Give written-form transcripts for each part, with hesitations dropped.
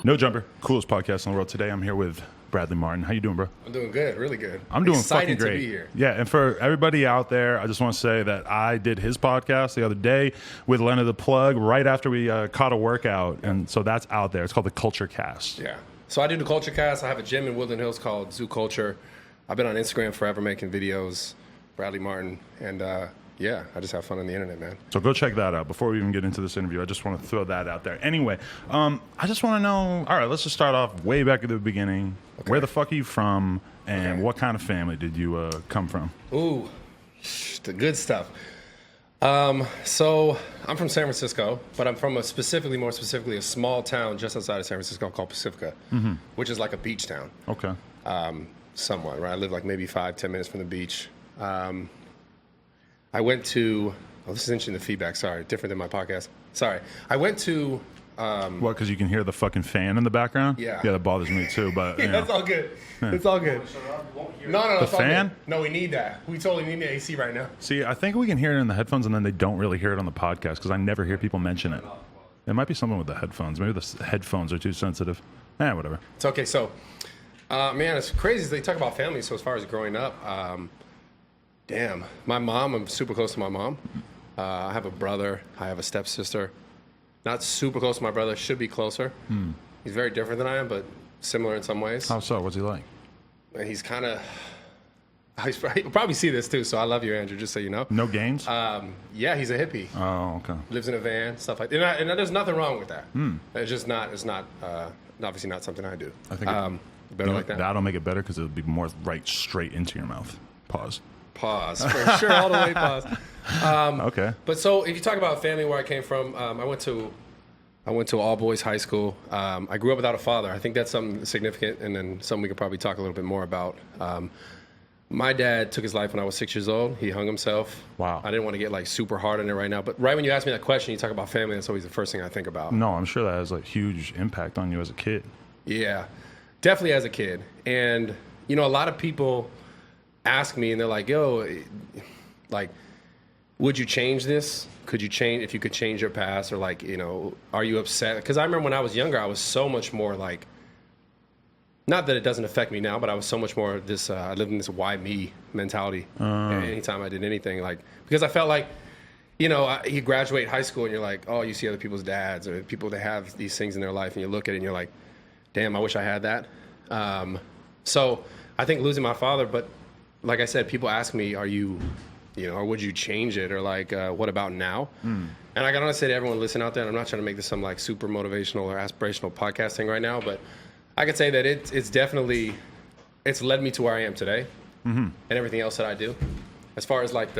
No Jumper, coolest podcast in the world. Today I'm here with Bradley Martyn. How you doing, bro? I'm doing good, really good. I'm doing excited fucking great. To be here. Yeah, and for everybody out there, I just want to say that I did his podcast the other day with Leonard the Plug right after we caught a workout, and so that's out there. It's called the Culture Cast. Yeah. So I do the Culture Cast. I have a gym in Woodland Hills called Zoo Culture. I've been on Instagram forever making videos, Bradley Martyn, and yeah, I just have fun on the internet, man. So go check that out. Before we even get into this interview, I just want to throw that out there. Anyway, I just want to know, all right, let's just start off way back at the beginning. Okay. Where the fuck are you from, and what kind of family did you come from? Ooh, the good stuff. So I'm from San Francisco, but I'm from more specifically, a small town just outside of San Francisco called Pacifica, which is like a beach town. Okay. Somewhat, right? I live like maybe 5-10 minutes from the beach. I went to, this is interesting, the feedback, sorry, different than my podcast. Sorry. I went to... what, because you can hear the fucking fan in the background? Yeah. Yeah, that bothers me too, but... Yeah, that's all good. Yeah. It's all good. No, the fan? No, we need that. We totally need the AC right now. See, I think we can hear it in the headphones, and then they don't really hear it on the podcast, because I never hear people mention it. It might be something with the headphones. Maybe the headphones are too sensitive. Whatever. It's okay. So, man, it's crazy. They talk about family, so as far as growing up... damn, my mom, I'm super close to my mom. I have a brother. I have a stepsister. Not super close to my brother. Should be closer. He's very different than I am, but similar in some ways. How so? What's he like? He's kind of... You'll probably see this too, so I love you, Andrew, just so you know. No games? Yeah, he's a hippie. Oh, okay. Lives in a van, stuff like that. And there's nothing wrong with that. It's just not, obviously not something I do. I think better like that. That'll make it better because it'll be more right straight into your mouth. Pause, for sure, all the way pause. Okay. But so if you talk about family where I came from, I went to all boys high school. I grew up without a father. I think that's something significant, and then something we could probably talk a little bit more about. My dad took his life when I was 6 years old. He hung himself. Wow. I didn't want to get like super hard on it right now, but right when you ask me that question, you talk about family, that's always the first thing I think about. No, I'm sure that has a huge impact on you as a kid. Yeah, definitely as a kid. And, you know, a lot of people ask me and they're like, yo, like, would you change this? Could you change, if you could change your past, or like, you know, are you upset? Because I remember when I was younger, I was so much more like, not that it doesn't affect me now, but I was so much more this, I lived in this why me mentality anytime I did anything. Like, because I felt like, you know, you graduate high school and you're like, oh, you see other people's dads or people that have these things in their life, and you look at it and you're like, damn, I wish I had that. So I think losing my father, but like I said, people ask me, are you know, or would you change it? Or like, what about now? And I gotta say to everyone listening out there, and I'm not trying to make this some like super motivational or aspirational podcast thing right now, but I could say that it's definitely, it's led me to where I am today and everything else that I do. As far as like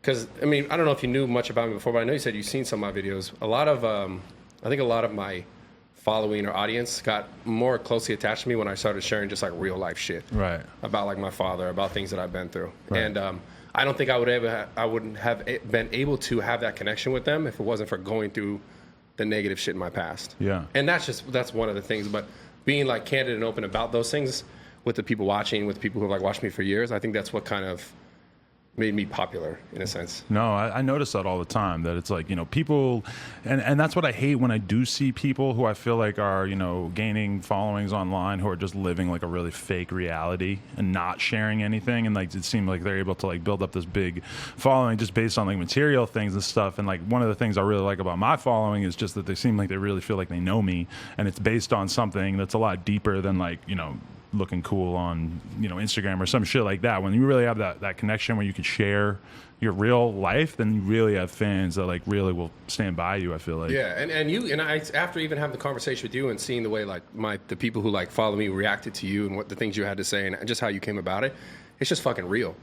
because I mean, I don't know if you knew much about me before, but I know you said you've seen some of my videos. A lot of, I think a lot of my following or audience got more closely attached to me when I started sharing just like real life shit. Right. About like my father, about things that I've been through. Right. And I don't think I wouldn't have been able to have that connection with them if it wasn't for going through the negative shit in my past. Yeah. And that's one of the things. But being like candid and open about those things with the people watching, with people who have like watched me for years, I think that's what kind of made me popular in a sense. No, I notice that all the time, that it's like, you know, people, and that's what I hate when I do see people who I feel like are, you know, gaining followings online who are just living like a really fake reality and not sharing anything. And like, it seems like they're able to like build up this big following just based on like material things and stuff. And like, one of the things I really like about my following is just that they seem like they really feel like they know me, and it's based on something that's a lot deeper than like, you know, looking cool on, you know, Instagram or some shit like that. When you really have that connection where you can share your real life, then you really have fans that like really will stand by you, I feel like. Yeah, and I after even having the conversation with you and seeing the way like the people who like follow me reacted to you and what the things you had to say and just how you came about it, it's just fucking real.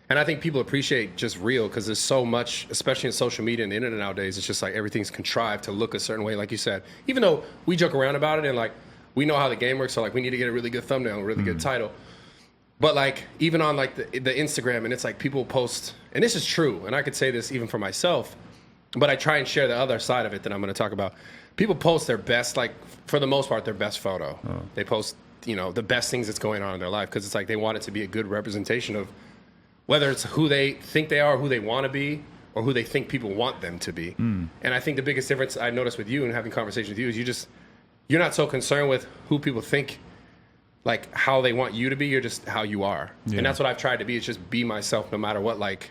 And I think people appreciate just real because there's so much, especially in social media and the internet nowadays, it's just like everything's contrived to look a certain way, like you said. Even though we joke around about it and like, we know how the game works, so like we need to get a really good thumbnail, a really good title. But like even on like the Instagram, and it's like people post, and this is true, and I could say this even for myself, but I try and share the other side of it that I'm going to talk about. People post their best, like for the most part, their best photo. They post, you know, the best things that's going on in their life because it's like they want it to be a good representation of whether it's who they think they are, who they want to be, or who they think people want them to be. And I think the biggest difference I noticed with you and having conversations with you is you're not so concerned with who people think, like how they want you to be. You're just how you are. Yeah. And that's what I've tried to be, is just be myself no matter what, like,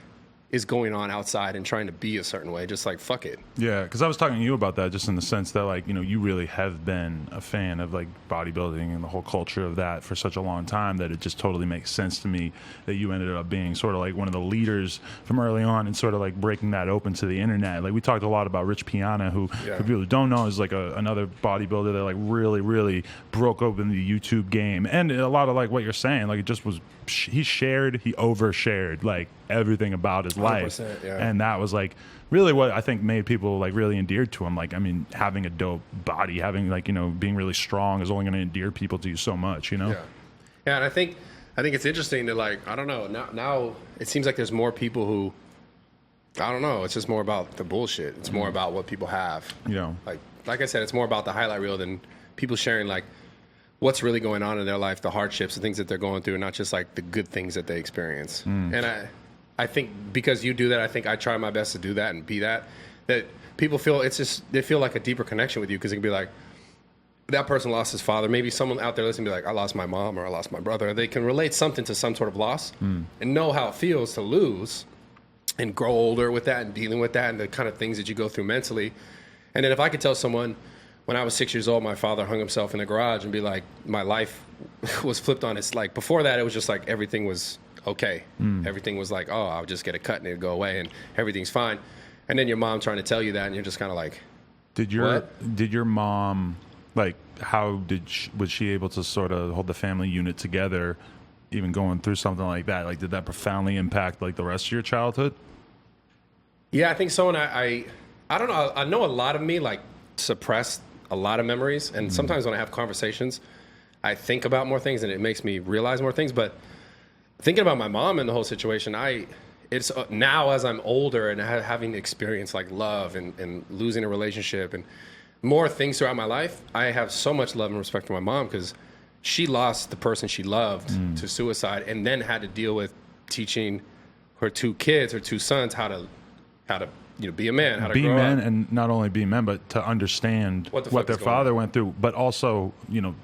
is going on outside, and trying to be a certain way, just like, fuck it. Yeah, because I was talking to you about that, just in the sense that, like, you know, you really have been a fan of, like, bodybuilding and the whole culture of that for such a long time that it just totally makes sense to me that you ended up being sort of like one of the leaders from early on and sort of like breaking that open to the internet. Like, we talked a lot about Rich Piana, who, for people who don't know, is like another bodybuilder that like really broke open the YouTube game. And a lot of like what you're saying, like, it just was, he overshared like everything about his life. Yeah. And that was like really what I think made people like really endeared to him. Like, I mean, having a dope body, having like, you know, being really strong is only going to endear people to you so much, you know? Yeah, and I think it's interesting that, like, I don't know, now it seems like there's more people who, I don't know, it's just more about the bullshit. It's more about what people have. You know, Like I said, it's more about the highlight reel than people sharing like what's really going on in their life, the hardships, the things that they're going through, not just like the good things that they experience. And I think because you do that, I think I try my best to do that and be that people feel, they feel like a deeper connection with you, because it can be like, that person lost his father. Maybe someone out there listening be like, I lost my mom, or I lost my brother. They can relate something to some sort of loss and know how it feels to lose and grow older with that and dealing with that and the kind of things that you go through mentally. And then if I could tell someone, when I was 6 years old, my father hung himself in the garage, and be like, my life was flipped on its, like, before that, it was just like everything was okay. Everything was like, oh, I'll just get a cut and it'll go away and everything's fine. And then your mom trying to tell you that, and you're just kind of like, did your mom, like, was she able to sort of hold the family unit together, even going through something like that? Like, did that profoundly impact like the rest of your childhood? Yeah, I think so. And I don't know. I know a lot of me like suppressed a lot of memories, and sometimes when I have conversations, I think about more things and it makes me realize more things. But thinking about my mom and the whole situation, it's now as I'm older and having experienced like love and losing a relationship and more things throughout my life, I have so much love and respect for my mom, because she lost the person she loved to suicide, and then had to deal with teaching her two sons how to be a man, how to grow up. And not only be men, but to understand what their father went through. But also, you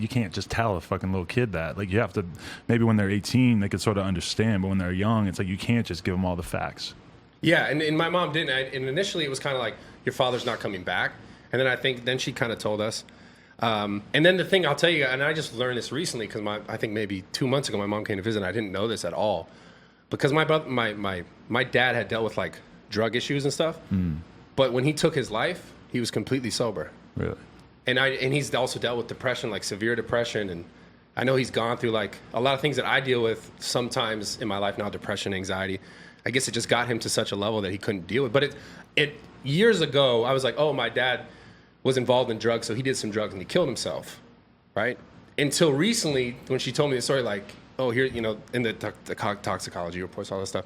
can't just tell a fucking little kid that. Like, you have to, maybe when they're 18, they could sort of understand, but when they're young, it's like you can't just give them all the facts. Yeah, and my mom didn't. And initially, it was kind of like, your father's not coming back. And then I think she kind of told us. And then the thing I'll tell you, and I just learned this recently, because I think maybe 2 months ago, my mom came to visit, and I didn't know this at all. Because my dad had dealt with like drug issues and stuff, but when he took his life, he was completely sober. Really? And he's also dealt with depression, like severe depression, and I know he's gone through like a lot of things that I deal with sometimes in my life now, depression, anxiety. I guess it just got him to such a level that he couldn't deal with. But it years ago, I was like, oh, my dad was involved in drugs, so he did some drugs and he killed himself, right? Until recently, when she told me the story, like, oh, here, in the toxicology reports, all that stuff,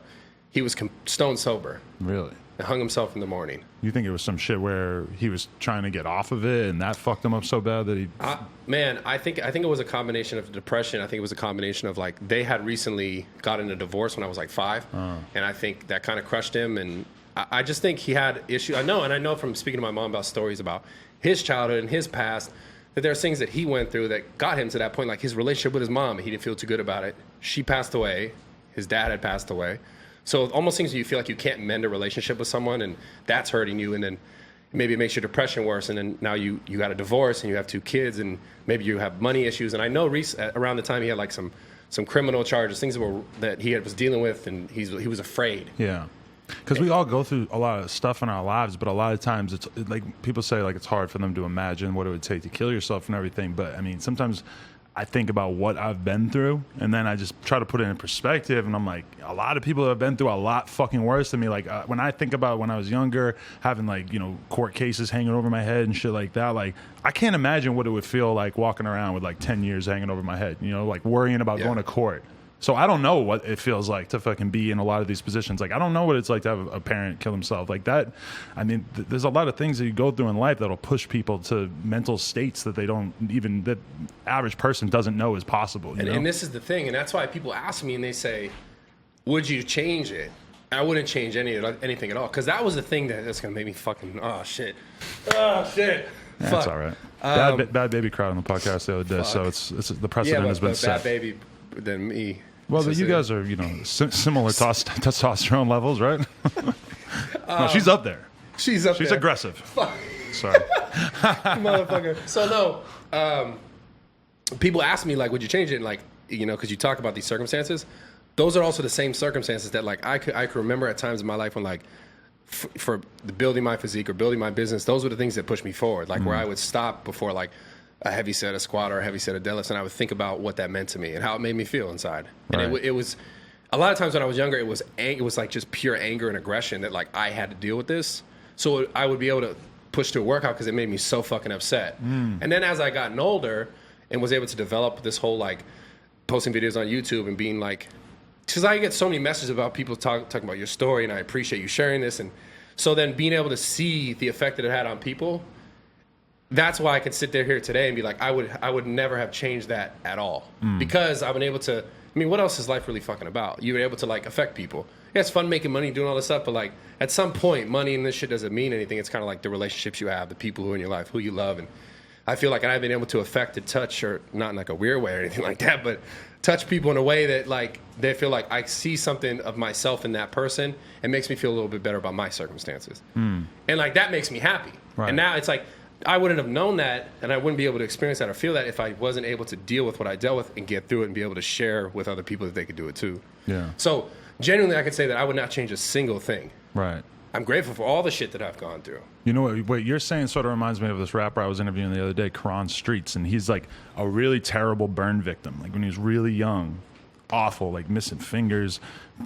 he was stone sober. Really? And hung himself in the morning. You think it was some shit where he was trying to get off of it and that fucked him up so bad that he... Man, I think it was a combination of depression. I think it was a combination of, like, they had recently gotten a divorce when I was like 5. And I think that kind of crushed him. And I just think he had issues. I know from speaking to my mom about stories about his childhood and his past, that there's things that he went through that got him to that point. Like his relationship with his mom, he didn't feel too good about it. She passed away. His dad had passed away. So it almost seems you feel like you can't mend a relationship with someone, and that's hurting you, and then maybe it makes your depression worse, and then now you got a divorce and you have 2 kids, and maybe you have money issues. And I know around the time he had like some criminal charges, things that he was dealing with, and he was afraid. Yeah. Because we all go through a lot of stuff in our lives, but a lot of times it's like people say, like, it's hard for them to imagine what it would take to kill yourself and everything. But I mean, sometimes I think about what I've been through, and then I just try to put it in perspective, and I'm like, a lot of people have been through a lot fucking worse than me. Like when I think about when I was younger, having like, court cases hanging over my head and shit like that, like I can't imagine what it would feel like walking around with like 10 years hanging over my head, like worrying about going to court. So I don't know what it feels like to fucking be in a lot of these positions. Like, I don't know what it's like to have a parent kill himself like that. I mean, there's a lot of things that you go through in life that'll push people to mental states that that average person doesn't know is possible. And this is the thing. And that's why people ask me and they say, would you change it? I wouldn't change anything at all, because that was the thing that's gonna make me fucking shit. That's all right. Bad baby cried on the podcast the other day, so it's the precedent has been set. Bad baby than me. Well, you guys are similar testosterone levels, right? No, she's up there. She's aggressive. Sorry, motherfucker. So no, people ask me like, would you change it? And like, because you talk about these circumstances. Those are also the same circumstances that like I could remember at times in my life when like for building my physique or building my business, those were the things that pushed me forward. Like where I would stop before like a heavy set of squat or a heavy set of deadlifts, and I would think about what that meant to me and how it made me feel inside. Right. And it was a lot of times when I was younger, it was like just pure anger and aggression that like I had to deal with this. So I would be able to push to a workout because it made me so fucking upset. And then as I gotten older and was able to develop this whole like posting videos on YouTube and being like, because I get so many messages about people talking about your story, and I appreciate you sharing this. And so then being able to see the effect that it had on people, that's why I can sit there here today and be like, I would never have changed that at all. Because I've been able to, I mean, what else is life really fucking about? You're able to like affect people. Yeah, it's fun making money, doing all this stuff, but like at some point, money and this shit doesn't mean anything. It's kind of like the relationships you have, the people who are in your life, who you love. And I feel like I've been able to affect and touch, or not in like a weird way or anything like that, but touch people in a way that like they feel like I see something of myself in that person and makes me feel a little bit better about my circumstances. And like that makes me happy. Right. And now it's like I wouldn't have known that, and I wouldn't be able to experience that or feel that if I wasn't able to deal with what I dealt with and get through it and be able to share with other people that they could do it too. Yeah. So genuinely I could say that I would not change a single thing. Right. I'm grateful for all the shit that I've gone through. You know what you're saying sort of reminds me of this rapper I was interviewing the other day, Karan Streets, and he's like a really terrible burn victim. Like when he was really young, awful, like missing fingers,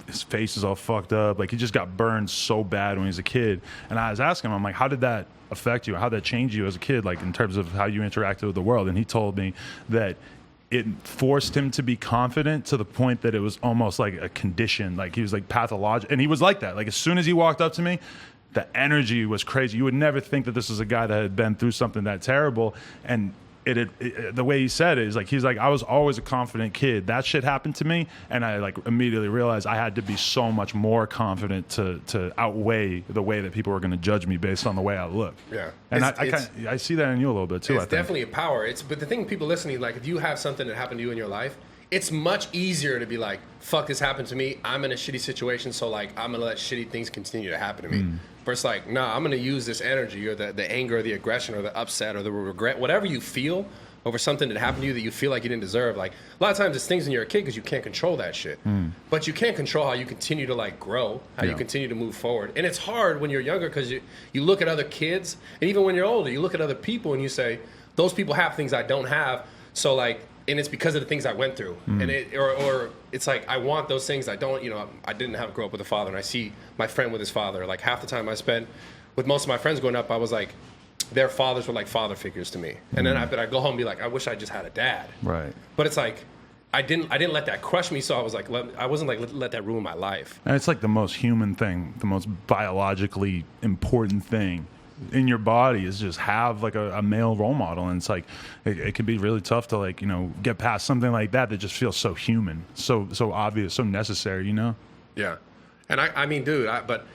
his face is all fucked up. Like he just got burned so bad when he was a kid. And I was asking him, I'm like, how did that affect you? How did that change you as a kid, like in terms of how you interacted with the world? And he told me that it forced him to be confident to the point that it was almost like a condition. Like he was like pathological, and he was like that. Like as soon as he walked up to me, the energy was crazy. You would never think that this is a guy that had been through something that terrible. And the way he said it is like, he's like, I was always a confident kid. That shit happened to me, and I like immediately realized I had to be so much more confident to outweigh the way that people were going to judge me based on the way I look. Yeah, and I see that in you a little bit too. It's definitely a power. But the thing, people listening, like if you have something that happened to you in your life, it's much easier to be like, fuck, this happened to me. I'm in a shitty situation, so like I'm gonna let shitty things continue to happen to me. Versus like, nah, I'm gonna use this energy or the anger or the aggression or the upset or the regret, whatever you feel over something that happened to you that you feel like you didn't deserve. Like a lot of times it's things when you're a kid because you can't control that shit. But you can't control how you continue to like grow, how you continue to move forward. And it's hard when you're younger because you look at other kids, and even when you're older, you look at other people and you say, those people have things I don't have. So like, and it's because of the things I went through. And or it's like, I want those things I don't, I didn't have to grow up with a father, and I see my friend with his father. Like half the time I spent with most of my friends growing up, I was like, their fathers were like father figures to me. And then I go home and be like, I wish I just had a dad. Right. But it's like, I didn't let that crush me. So I was like, I wasn't like, let that ruin my life. And it's like the most human thing, the most biologically important thing in your body is just have like a male role model. And it's like it can be really tough to like get past something like that just feels so human, so obvious, so necessary. Yeah. And I mean, dude, but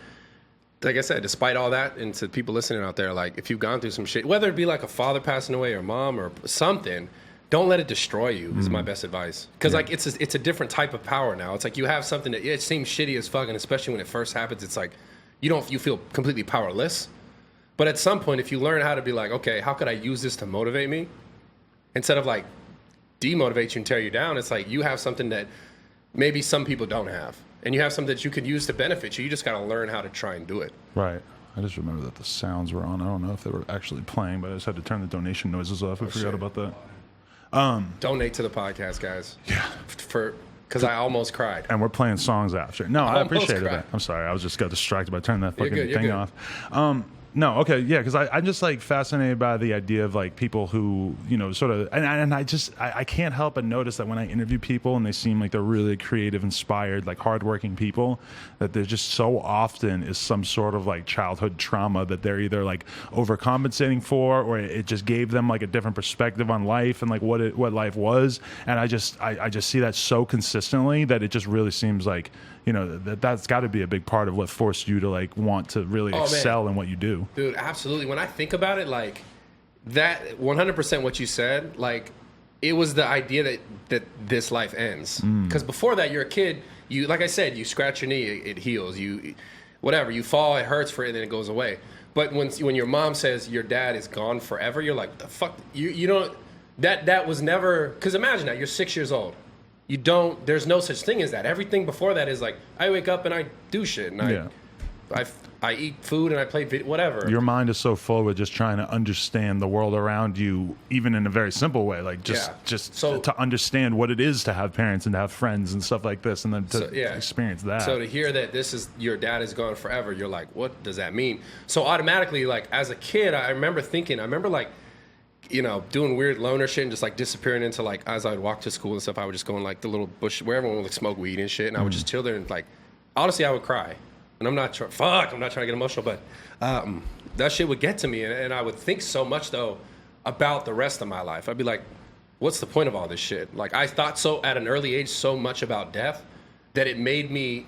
like I said, despite all that, and to people listening out there, like if you've gone through some shit, whether it be like a father passing away or mom or something, don't let it destroy you is my best advice. Because like it's a different type of power now. It's like you have something that it seems shitty as fuck, and especially when it first happens, it's like you feel completely powerless. But at some point, if you learn how to be like, okay, how could I use this to motivate me? Instead of like demotivate you and tear you down, it's like you have something that maybe some people don't have. And you have something that you could use to benefit you. You just got to learn how to try and do it. Right. I just remember that the sounds were on. I don't know if they were actually playing, but I just had to turn the donation noises off. I forgot about that. Donate to the podcast, guys. Yeah. Because I almost cried. And we're playing songs after. No, I appreciated that. I'm sorry. I just got distracted by turning that fucking thing off. No, okay, yeah, because I'm just like fascinated by the idea of like people who, sort of, and I can't help but notice that when I interview people and they seem like they're really creative, inspired, like hardworking people, that there just so often is some sort of like childhood trauma that they're either like overcompensating for, or it just gave them like a different perspective on life and like what life was. And I just see that so consistently that it just really seems like, you know, that's got to be a big part of what forced you to like want to really excel in what you do. Dude, absolutely. When I think about it, like that 100% what you said, like it was the idea that this life ends. Because before that, you're a kid. You, like I said, you scratch your knee, it heals. You, whatever, you fall, it hurts for it, and then it goes away. But when your mom says your dad is gone forever, you're like, what the fuck? You don't. That was never. Because imagine that you're 6 years old. You don't. There's no such thing as that. Everything before that is like I wake up and I do shit and I eat food and I play video, whatever. Your mind is so full with just trying to understand the world around you, even in a very simple way, like to understand what it is to have parents and to have friends and stuff like this, and then to experience that. So to hear that this is your dad is gone forever, you're like, what does that mean? So automatically, like as a kid, I remember like, you know, doing weird loner shit and just like disappearing into like, as I would walk to school and stuff, I would just go in like the little bush where everyone would like smoke weed and shit. And I would just chill there and like, honestly, I would cry. And I'm not trying to get emotional, but that shit would get to me. And I would think so much though about the rest of my life. I'd be like, what's the point of all this shit? Like I thought so at an early age so much about death that it made me,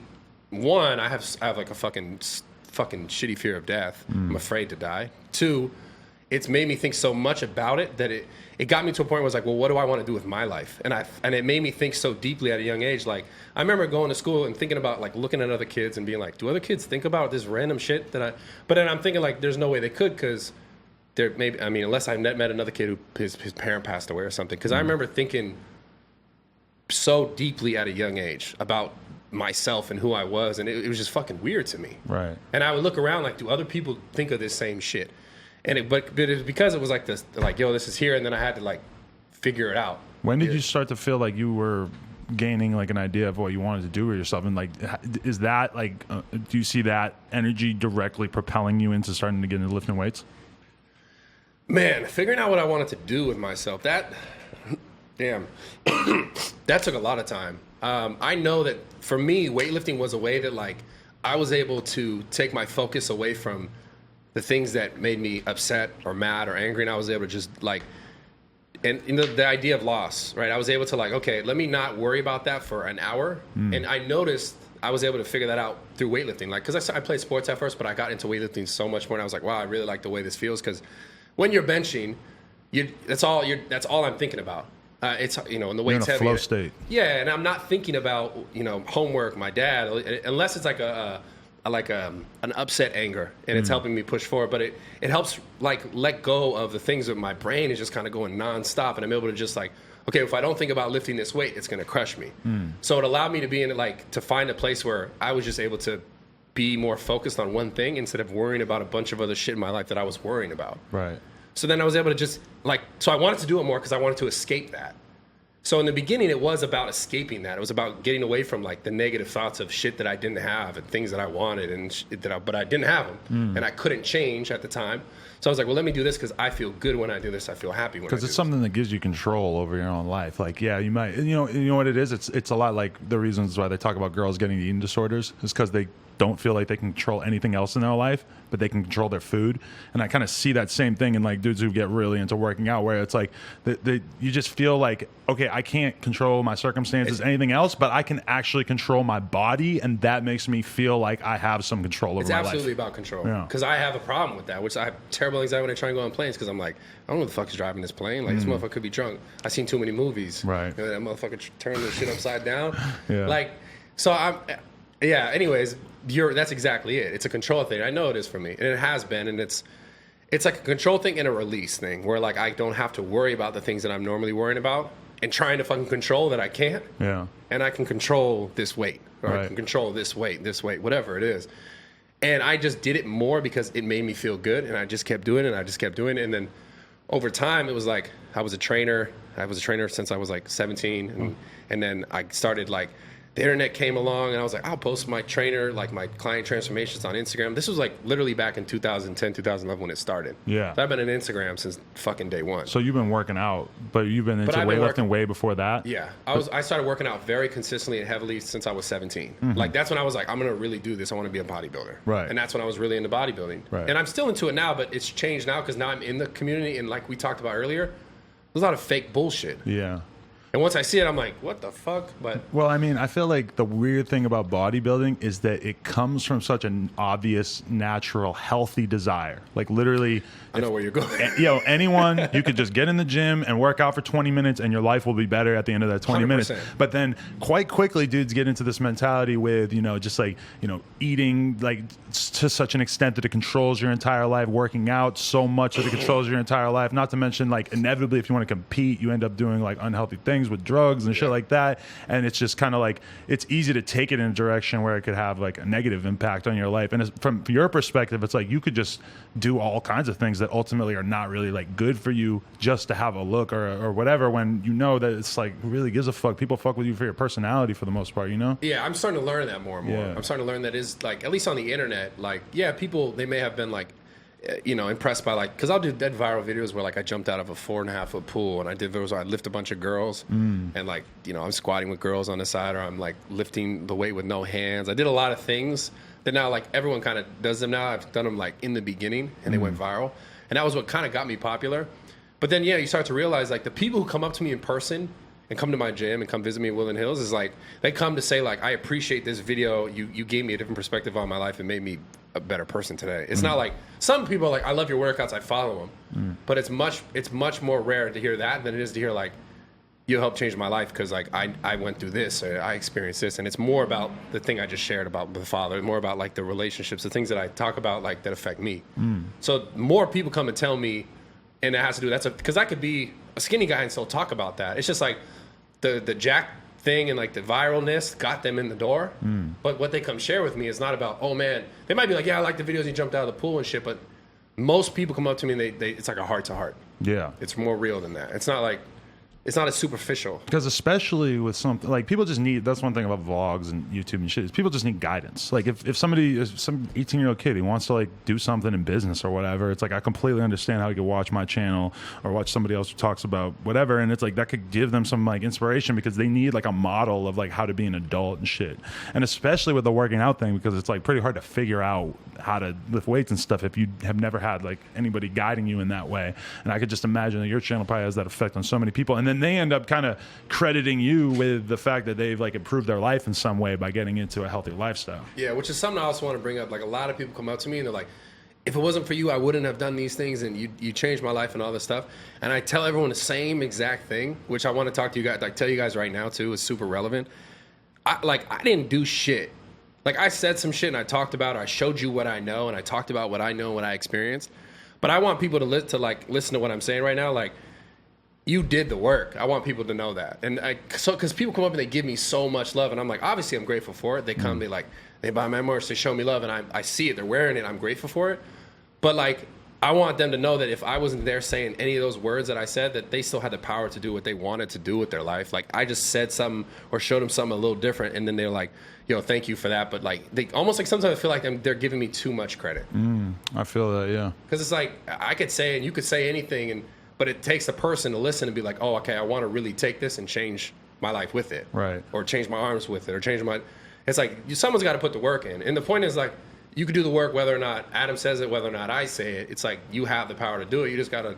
one, I have like a fucking shitty fear of death. I'm afraid to die. Two, it's made me think so much about it that it got me to a point where I was like, well, what do I want to do with my life? And it made me think so deeply at a young age. Like, I remember going to school and thinking about, like, looking at other kids and being like, do other kids think about this random shit but then I'm thinking, like, there's no way they could because there maybe, I mean, unless I met another kid who his parent passed away or something. Because I remember thinking so deeply at a young age about myself and who I was, and it was just fucking weird to me. Right. And I would look around like, do other people think of this same shit? And but it was because it was like this, like, yo, this is here, and then I had to like figure it out. When did you start to feel like you were gaining like an idea of what you wanted to do with yourself? And like, is that like, do you see that energy directly propelling you into starting to get into lifting weights? Man, figuring out what I wanted to do with myself, that took a lot of time. I know that for me, weightlifting was a way that like I was able to take my focus away from the things that made me upset or mad or angry, and I was able to just like, and you know, the idea of loss, right? I was able to like, okay, let me not worry about that for an hour. And I noticed I was able to figure that out through weightlifting. Like, because I played sports at first, but I got into weightlifting so much more, and I was like, wow, I really like the way this feels. Because when you're benching, that's all I'm thinking about. It's, you know, and the weight's heavy. You're in a flow state. Yeah, and I'm not thinking about, you know, homework, my dad, unless it's like an upset anger, and it's helping me push forward. But it helps like let go of the things that my brain is just kind of going nonstop, and I'm able to just like, okay, if I don't think about lifting this weight, it's going to crush me. So it allowed me to be in like, to find a place where I was just able to be more focused on one thing instead of worrying about a bunch of other shit in my life that I was worrying about. Right. So then I was able to just like, so I wanted to do it more because I wanted to escape that. So in the beginning, it was about escaping that. It was about getting away from like the negative thoughts of shit that I didn't have and things that I wanted and but I didn't have them and I couldn't change at the time. So I was like, well, let me do this because I feel good when I do this. I feel happy when I do this. Because it's something that gives you control over your own life. Like, yeah, you might, you know what it is? It's a lot like the reasons why they talk about girls getting eating disorders is because they don't feel like they can control anything else in their life, but they can control their food. And I kind of see that same thing in like dudes who get really into working out, where it's like you just feel like, okay, I can't control my circumstances, anything else, but I can actually control my body, and that makes me feel like I have some control over my life. It's absolutely about control. Because I have a problem with that, which I have terrible anxiety when I try and go on planes, because I'm like, I don't know who the fuck is driving this plane. Like, this motherfucker could be drunk. I've seen too many movies. Right. You know, that motherfucker turn this shit upside down. Yeah. Like, so anyways, that's exactly it. It's a control thing. I know it is for me, and it has been, and it's like a control thing and a release thing, where like I don't have to worry about the things that I'm normally worrying about and trying to fucking control that I can't. Yeah. And I can control this weight, or I can control this weight, whatever it is. And I just did it more because it made me feel good, and I just kept doing it, and then over time it was like I was a trainer. I was a trainer since I was like 17, and then I started like, the internet came along, and I was like, I'll post my trainer, like my client transformations on Instagram. This was like literally back in 2010, 2011 when it started. Yeah. So I've been on Instagram since fucking day one. So you've been working out, but you've been into weightlifting way before that? Yeah. I started working out very consistently and heavily since I was 17. Like, that's when I was like, I'm going to really do this. I want to be a bodybuilder. Right. And that's when I was really into bodybuilding. Right. And I'm still into it now, but it's changed now because now I'm in the community, and like we talked about earlier, there's a lot of fake bullshit. Yeah. And once I see it, I'm like, what the fuck? But Well, I mean, I feel like the weird thing about bodybuilding is that it comes from such an obvious, natural, healthy desire. Like literally, I know where you're going. Anyone, you could just get in the gym and work out for 20 minutes and your life will be better at the end of that 20 minutes. 100%. But then quite quickly, dudes get into this mentality with, just like, eating like to such an extent that it controls your entire life, working out so much that it controls your entire life. Not to mention, like, inevitably, if you want to compete, you end up doing like unhealthy things with drugs and shit like that. And it's just kind of like, it's easy to take it in a direction where it could have like a negative impact on your life. And from your perspective, it's like you could just do all kinds of things that ultimately are not really like good for you just to have a look or whatever, when you know that it's like, who really gives a fuck? People fuck with you for your personality for the most part, Yeah, I'm starting to learn that more and more. Yeah. I'm starting to learn that is like, at least on the internet, like, yeah, people, they may have been like, impressed by like, because I'll do dead viral videos where like I jumped out of a 4.5 foot pool and I did those where I lift a bunch of girls and like, I'm squatting with girls on the side, or I'm like lifting the weight with no hands. I did a lot of things that now like everyone kind of does them now. I've done them like in the beginning and they went viral. And that was what kind of got me popular. But then, yeah, you start to realize like the people who come up to me in person and come to my gym and come visit me in Woodland Hills is like, they come to say like, I appreciate this video. You gave me a different perspective on my life and made me a better person today. It's not like, some people are like, I love your workouts, I follow them. But it's much more rare to hear that than it is to hear like, you helped change my life because like I went through this, or I experienced this. And it's more about the thing I just shared about the father, more about like the relationships, the things that I talk about like that affect me. So more people come and tell me, and it has to do, because I could be a skinny guy and still talk about that. It's just like the jack thing and like the viralness got them in the door. But what they come share with me is not about, oh man, they might be like, yeah, I like the videos you jumped out of the pool and shit, but most people come up to me and they it's like a heart to heart. Yeah. It's more real than that. It's not like, it's not as superficial. Because especially with something like, people just need, that's one thing about vlogs and YouTube and shit, is people just need guidance. Like if some 18-year-old kid, he wants to like do something in business or whatever, it's like, I completely understand how he could watch my channel or watch somebody else who talks about whatever, and it's like that could give them some like inspiration, because they need like a model of like how to be an adult and shit. And especially with the working out thing, because it's like pretty hard to figure out how to lift weights and stuff if you have never had like anybody guiding you in that way. And I could just imagine that your channel probably has that effect on so many people, and then they end up kind of crediting you with the fact that they've like improved their life in some way by getting into a healthy lifestyle. Yeah, which is something I also want to bring up. Like a lot of people come up to me and they're like, if it wasn't for you, I wouldn't have done these things, and you changed my life and all this stuff. And I tell everyone the same exact thing, which I want to talk to you guys, like tell you guys right now too, is super relevant. I didn't do shit. Like I said some shit and I talked about it. I showed you what I know and I talked about what I know and what I experienced. But I want people to listen to what I'm saying right now. Like, you did the work. I want people to know that. And because people come up and they give me so much love, and I'm like, obviously I'm grateful for it. They come, they buy my merch, they show me love, and I see it. They're wearing it. I'm grateful for it. But like, I want them to know that if I wasn't there saying any of those words that I said, that they still had the power to do what they wanted to do with their life. Like I just said something or showed them something a little different, and then they're like, yo, thank you for that. But like, they almost like sometimes I feel like they're giving me too much credit. I feel that, yeah. Because it's like, I could say, and you could say anything, but it takes a person to listen and be like, oh, okay, I want to really take this and change my life with it. Right. Or change my arms with it, or change my... It's like, someone's got to put the work in. And the point is like, you can do the work whether or not Adam says it, whether or not I say it. It's like, you have the power to do it. You just got to...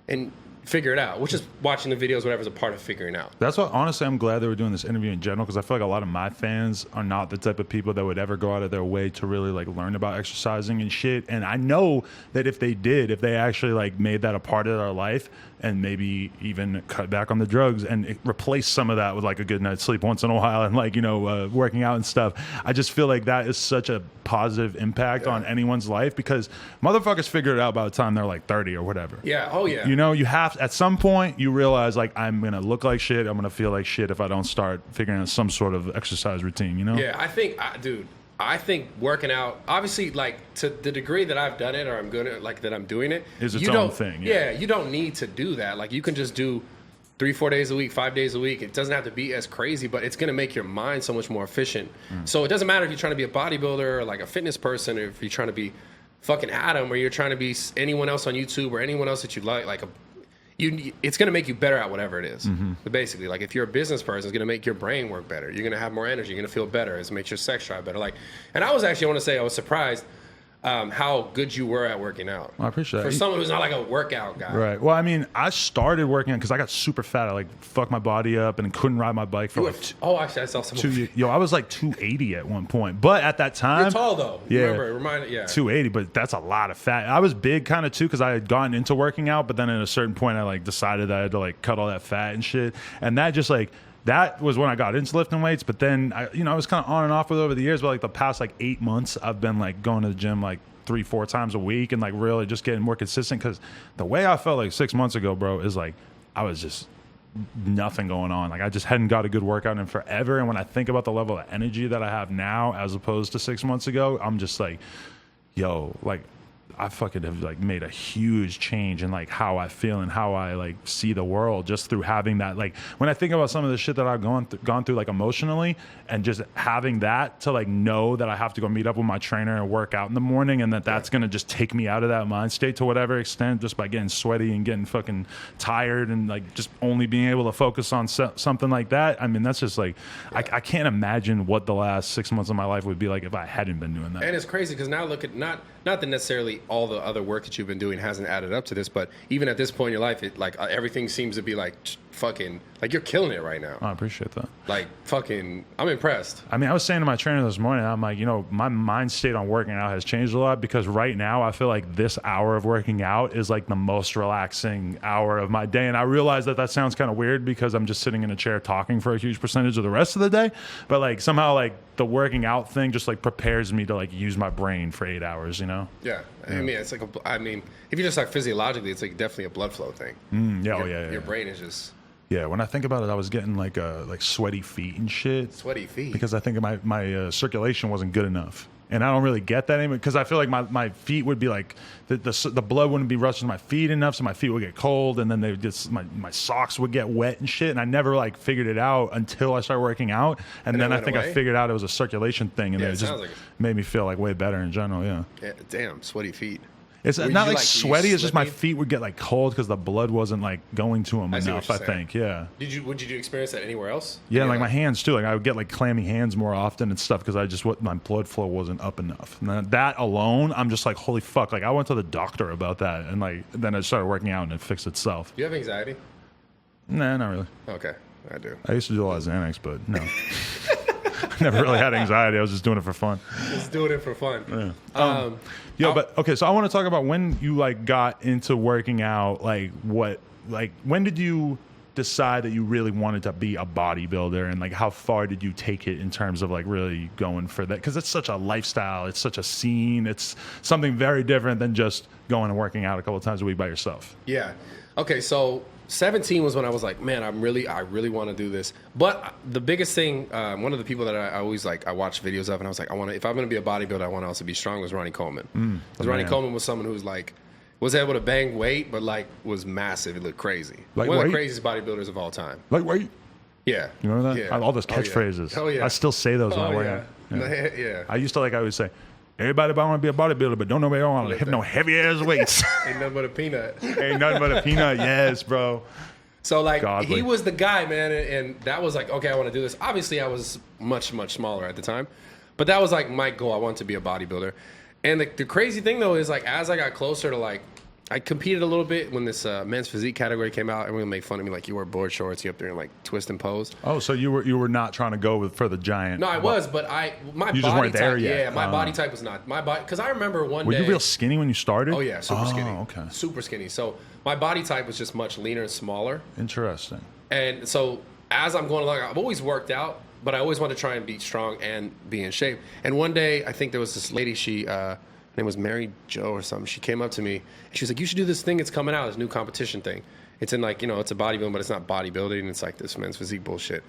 And figure it out, which is watching the videos, whatever's a part of figuring out. That's what, honestly, I'm glad they were doing this interview in general, because I feel like a lot of my fans are not the type of people that would ever go out of their way to really like learn about exercising and shit. And I know that if they actually like made that a part of their life, and maybe even cut back on the drugs and replace some of that with like a good night's sleep once in a while, and like, working out and stuff, I just feel like that is such a positive impact on anyone's life, because motherfuckers figure it out by the time they're like 30 or whatever. Yeah. Oh yeah. You have, at some point you realize like, I'm gonna look like shit, I'm gonna feel like shit if I don't start figuring out some sort of exercise routine, Yeah, I think working out, obviously, like to the degree that I've done it, or I'm good at, like that I'm doing it, is its own thing. Yeah, you don't need to do that. Like you can just do 3-4 days a week, 5 days a week. It doesn't have to be as crazy, but it's gonna make your mind so much more efficient. So it doesn't matter if you're trying to be a bodybuilder or like a fitness person, or if you're trying to be fucking Adam, or you're trying to be anyone else on YouTube, or anyone else that you like it's going to make you better at whatever it is. But basically, like if you're a business person, it's going to make your brain work better. You're going to have more energy. You're going to feel better. It makes your sex drive better. Like, and I was surprised. how good you were at working out. I appreciate For it. someone who's not like a workout guy. Right. Well, I mean, I started working because I got super fat. I like fucked my body up and couldn't ride my bike for like Actually, I saw some. 2 years. Yo, I was like 280 at one point. But at that time, You're tall though. Yeah. Remember, yeah. 280, but that's a lot of fat. I was big kind of too because I had gotten into working out, but then at a certain point, I like decided that I had to like cut all that fat and shit, and that just like. That was when I got into lifting weights, but then I was kind of on and off with it over the years. But like the past like 8 months, I've been like going to the gym like 3-4 times a week and like really just getting more consistent. Because the way I felt like 6 months ago, bro, is like I was just nothing going on. Like I just hadn't got a good workout in forever. And when I think about the level of energy that I have now as opposed to 6 months ago, I'm just like, yo, like. I fucking have like made a huge change in like how I feel and how I like see the world just through having that. Like when I think about some of the shit that I've gone through like emotionally, and just having that to like know that I have to go meet up with my trainer and work out in the morning, and that's gonna just take me out of that mind state to whatever extent, just by getting sweaty and getting fucking tired and like just only being able to focus on something like that. I mean, that's just like I can't imagine what the last 6 months of my life would be like if I hadn't been doing that. And it's crazy because now look at not that necessarily all the other work that you've been doing hasn't added up to this, but even at this point in your life, it like everything seems to be like fucking like you're killing it right now. I appreciate that. Like fucking, I'm impressed. I mean, I was saying to my trainer this morning, I'm like, my mind state on working out has changed a lot because right now I feel like this hour of working out is like the most relaxing hour of my day. And I realize that sounds kind of weird because I'm just sitting in a chair talking for a huge percentage of the rest of the day. But like somehow like the working out thing just like prepares me to like use my brain for 8 hours, Yeah. I mean, it's like if you just like physiologically, it's like definitely a blood flow thing. Your brain is just. Yeah, when I think about it, I was getting like sweaty feet and shit. Sweaty feet. Because I think my circulation wasn't good enough. And I don't really get that anymore because I feel like my feet would be like the blood wouldn't be rushing to my feet enough, so my feet would get cold, and then they just my socks would get wet and shit. And I never like figured it out until I started working out, and then I think I figured out it was a circulation thing, and it just made me feel like way better in general. Yeah. Damn, sweaty feet. It's not like sweaty. It's just my feet would get like cold because the blood wasn't like going to them enough. I think. Yeah. Did you experience that anywhere else? Yeah, like my hands too. Like I would get like clammy hands more often and stuff because my blood flow wasn't up enough. And that alone, I'm just like, holy fuck! Like I went to the doctor about that, and like then I started working out and it fixed itself. Do you have anxiety? Nah, not really. Okay, I do. I used to do a lot of Xanax, but no. I never really had anxiety. I was just doing it for fun. Just doing it for fun. Yeah. But okay, so I want to talk about when you like got into working out. Like when did you decide that you really wanted to be a bodybuilder, and like how far did you take it in terms of like really going for that? Because it's such a lifestyle, it's such a scene, it's something very different than just going and working out a couple of times a week by yourself. Yeah. Okay, so 17 was when I was like, man, I really want to do this. But the biggest thing, one of the people that I always like, I watched videos of, and I was like, if I'm going to be a bodybuilder, I want to also be strong, was Ronnie Coleman. Because Ronnie Coleman was someone who was like, was able to bang weight, but like was massive. It looked crazy. Like one of the craziest bodybuilders of all time. Like weight? Yeah. You remember that? Yeah. All those catchphrases. Oh, yeah. I still say those when I work out. Yeah. I used to I would say, everybody want to be a bodybuilder, but don't nobody want to hit no heavy ass weights. Ain't nothing but a peanut. Ain't nothing but a peanut. Yes, bro. So like Godly. He was the guy, man, and that was like, okay, I want to do this. Obviously, I was much smaller at the time, but that was like my goal. I wanted to be a bodybuilder. And the crazy thing though is like as I got closer to like, I competed a little bit when this men's physique category came out. Everyone made fun of me like, you wear board shorts, you up there and like twist and pose. Oh, so you were not trying to go for the giant? No, I was, but my you body just weren't there type, yet. Yeah, my body type was not my body. Because I remember one day. Were you real skinny when you started? Oh yeah, super skinny. Okay. Super skinny. So my body type was just much leaner and smaller. Interesting. And so as I'm going along, I've always worked out, but I always wanted to try and be strong and be in shape. And one day, I think there was this lady, her name was Mary Jo or something. She came up to me and she was like, you should do this thing. It's coming out, this new competition thing. It's in like, it's a bodybuilding, but it's not bodybuilding. It's like this men's physique bullshit.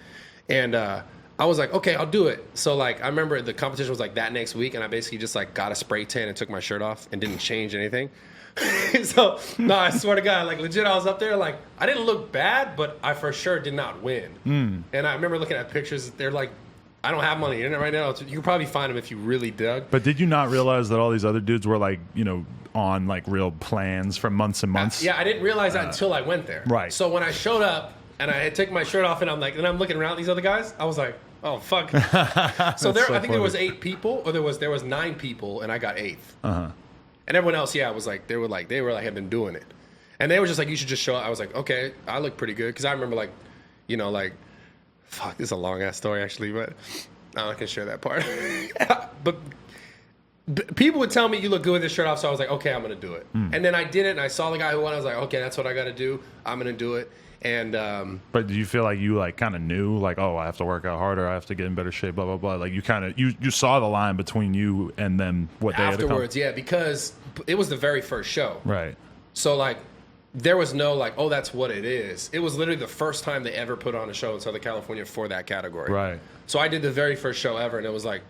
And I was like, okay, I'll do it. So like, I remember the competition was like that next week. And I basically just like got a spray tan and took my shirt off and didn't change anything. So, no, I swear to God, like legit, I was up there, like, I didn't look bad, but I for sure did not win. And I remember looking at pictures, they're like, I don't have them on the internet right now. You could probably find them if you really dug. But did you not realize that all these other dudes were like, on like real plans for months and months? Yeah, I didn't realize that until I went there. Right. So when I showed up and I had taken my shirt off and I'm looking around at these other guys, I was like, Oh fuck. So I think there was 8 people, or there was 9 people, and I got 8th. And everyone else, was like they were like have been doing it, and they were just like, you should just show up. I was like, okay, I look pretty good, because I remember like, fuck, this is a long ass story actually, but I'm not gonna share that part. but people would tell me you look good with this shirt off, so I was like, okay, I'm gonna do it. And then I did it, and I saw the guy who won. I was like, okay, that's what I got to do. I'm gonna do it. And but do you feel like you like kind of knew, like, oh, I have to work out harder, I have to get in better shape, blah blah blah? Like you kind of you saw the line between you and then what they afterwards, yeah, because it was the very first show, right? So like there was no like, oh, that's what it is. It was literally the first time they ever put on a show in Southern California for that category, right? So I did the very first show ever, and it was like,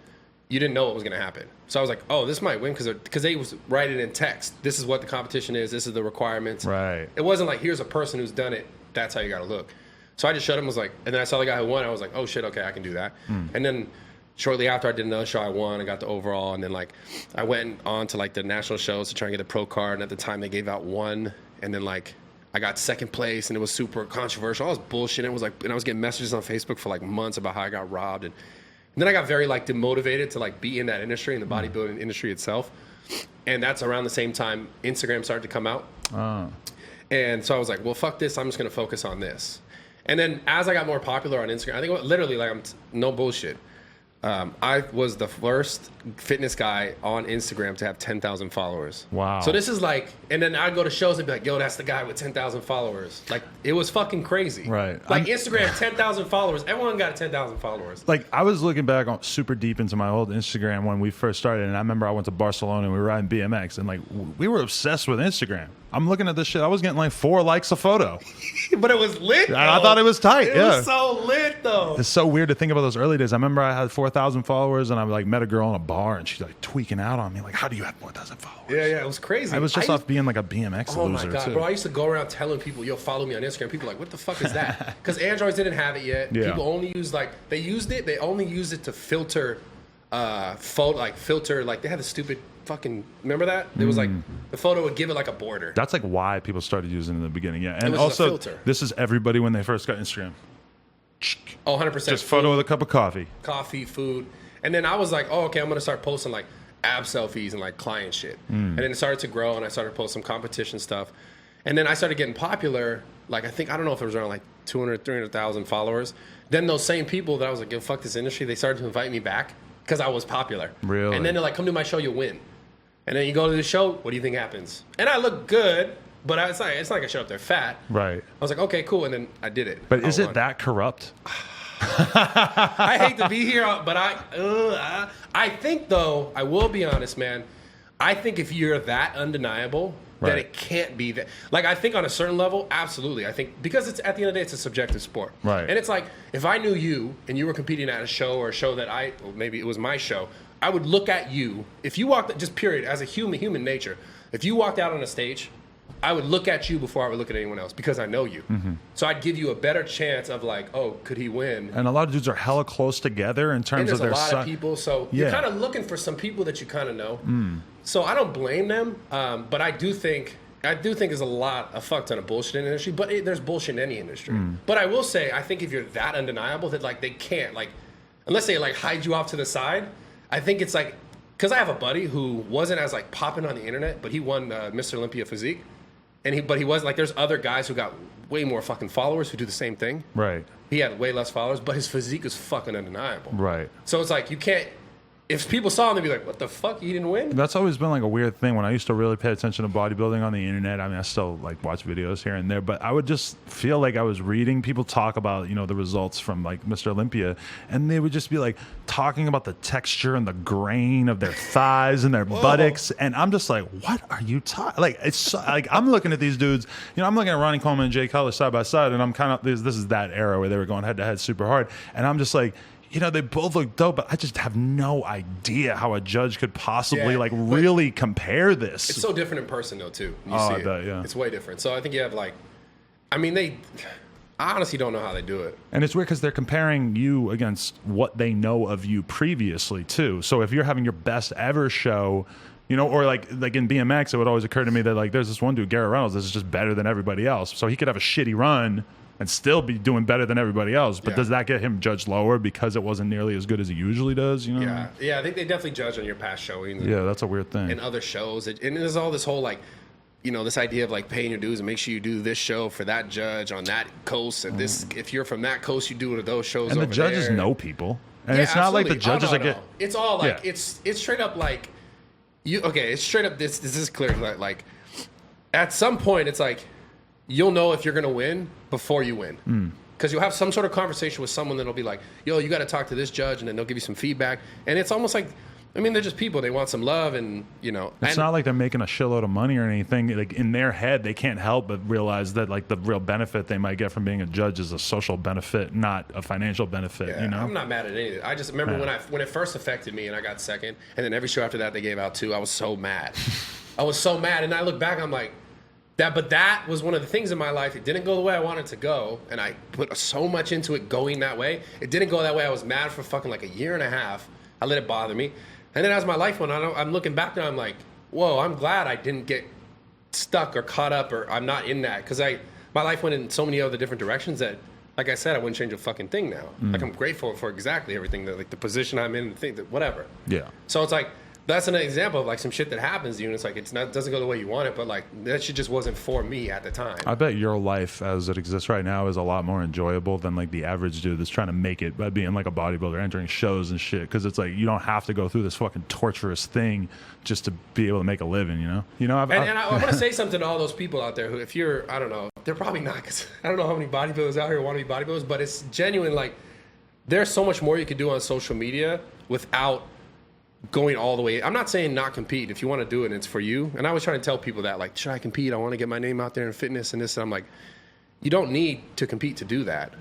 you didn't know what was going to happen. So I was like, oh, this might win, because they was writing in text. This is what the competition is. This is the requirements. Right. It wasn't like, here's a person who's done it. That's how you got to look. So I just showed him, was like, and then I saw the guy who won. I was like, oh shit, okay, I can do that. And then shortly after I did another show, I won. I got the overall, and then like I went on to like the national shows to try and get a pro card. And at the time they gave out 1, and then like I got 2nd place, and it was super controversial. I was bullshitting. It was like, and I was getting messages on Facebook for like months about how I got robbed, and then I got very like demotivated to like be in that industry, in the bodybuilding industry itself. And that's around the same time Instagram started to come out. And so I was like, well, fuck this. I'm just going to focus on this. And then as I got more popular on Instagram, I think literally like no bullshit. I was the first fitness guy on Instagram to have 10,000 followers. Wow. So this is like, and then I'd go to shows and be like, yo, that's the guy with 10,000 followers. Like, it was fucking crazy. Right. Like, Instagram, 10,000 followers. Everyone got 10,000 followers. Like, I was looking back on super deep into my old Instagram when we first started, and I remember I went to Barcelona and we were riding BMX, and like, we were obsessed with Instagram. I'm looking at this shit. I was getting like 4 likes a photo. But it was lit, though. I thought it was tight. It was so lit, though. It's so weird to think about those early days. I remember I had 4,000 followers, and I like met a girl in a bar, and she's like tweaking out on me, like, "How do you have 4,000 followers?" Yeah, it was crazy. I was just off being like a BMX loser. Oh my god, too. bro! I used to go around telling people, "Yo, follow me on Instagram." People were like, "What the fuck is that?" Because Androids didn't have it yet. Yeah. People only used they used it. They only used it to filter, filter. Like they had the stupid fucking. Remember that? It was like the photo would give it like a border. That's like why people started using it in the beginning. Yeah, and it was also a filter. This is everybody when they first got Instagram. Oh, 100%. Just photo with a cup of coffee. Coffee, food. And then I was like, oh, okay, I'm going to start posting like ab selfies and like client shit. And then it started to grow, and I started posting some competition stuff. And then I started getting popular. Like, I don't know if it was around like 200, 300,000 followers. Then those same people that I was like, yo, fuck this industry, they started to invite me back because I was popular. Really? And then they're like, come to my show, you'll win. And then you go to the show, what do you think happens? And I look good, but it's not like I showed up there fat. Right. I was like, okay, cool. And then I did it. But is it that corrupt? I hate to be here, but I think, though, I will be honest, man. I think if you're that undeniable, then it can't be that. Like, I think on a certain level, absolutely. I think because it's at the end of the day, it's a subjective sport. Right. And it's like, if I knew you and you were competing at a show or a show that well, maybe it was my show, I would look at you. If you walked, just period, as a human nature, if you walked out on a stage, I would look at you before I would look at anyone else because I know you. So I'd give you a better chance of like, oh, could he win? And a lot of dudes are hella close together in terms of their And there's a lot of people, so you're kind of looking for some people that you kind of know. So I don't blame them, but I do think there's a fuck ton of bullshit in the industry, but there's bullshit in any industry. But I will say, I think if you're that undeniable that like they can't, like, unless they like hide you off to the side, I think it's like, because I have a buddy who wasn't as like popping on the internet, but he won Mr. Olympia Physique. But he was like, there's other guys who got way more fucking followers who do the same thing. Right. He had way less followers, but his physique is fucking undeniable. Right. So it's like, you can't, if people saw him, they'd be like, what the fuck, he didn't win? That's always been like a weird thing. When I used to really pay attention to bodybuilding on the internet, I mean, I still like watch videos here and there, but I would just feel like I was reading people talk about, the results from like Mr. Olympia, and they would just be like talking about the texture and the grain of their thighs and their buttocks, and I'm just like, what are you talking? Like, it's so, like, I'm looking at these dudes, I'm looking at Ronnie Coleman and Jay Cutler side by side, and I'm kind of, this is that era where they were going head to head super hard, and I'm just like, they both look dope, but I just have no idea how a judge could possibly really compare this. It's so different in person though too. I bet, yeah. It's way different. So I think you have I honestly don't know how they do it. And it's weird because they're comparing you against what they know of you previously too. So if you're having your best ever show, or like in BMX, it would always occur to me that like there's this one dude, Garrett Reynolds, that's just better than everybody else. So he could have a shitty run, and still be doing better than everybody else. But Yeah. does that get him judged lower because it wasn't nearly as good as he usually does? You know? Yeah, yeah. I think they definitely judge on your past showings. Yeah, that's a weird thing. And other shows, and there's all this whole like, this idea of like paying your dues and make sure you do this show for that judge on that coast, and this if you're from that coast, you do one of those shows. And the over judges there. know people, and Yeah, it's not like the absolutely. judges No. It's all like Yeah. it's straight up like it's straight up. This is clear. Like at some point, it's like you'll know if you're gonna win before you win. Because you'll have some sort of conversation with someone that'll be like, yo, you got to talk to this judge, and then they'll give you some feedback. And it's almost like, they're just people. They want some love, and It's not like they're making a shitload of money or anything. Like in their head, they can't help but realize that like the real benefit they might get from being a judge is a social benefit, not a financial benefit. Yeah, You know, I'm not mad at anything. I just remember when it first affected me, and I got second, and then every show after that they gave out 2. I was so mad. I was so mad, and I look back, I'm like, that was one of the things in my life. It didn't go the way I wanted it to go, and I put so much into it going that way. It didn't go that way. I was mad for fucking like a year and a half. I let it bother me, and then as my life went on, I'm looking back now. I'm like, whoa, I'm glad I didn't get stuck or caught up, or I'm not in that, because my life went in so many other different directions that, like I said, I wouldn't change a fucking thing now. Like I'm grateful for exactly everything, that like the position I'm in, the thing that whatever. Yeah. So it's like. That's an example of like some shit that happens to you, and it's like doesn't go the way you want it, but like that shit just wasn't for me at the time. I bet your life as it exists right now is a lot more enjoyable than like the average dude that's trying to make it by being like a bodybuilder, entering shows and shit. Because it's like you don't have to go through this fucking torturous thing just to be able to make a living. And I want to say something to all those people out there who, if you're, I don't know, they're probably not, because I don't know how many bodybuilders out here want to be bodybuilders, but it's genuine. Like there's so much more you could do on social media without going all the way. I'm not saying not compete. If you want to do it, it's for you. And I was trying to tell people that, like, should I compete? I want to get my name out there in fitness and this. And I'm like, you don't need to compete to do that.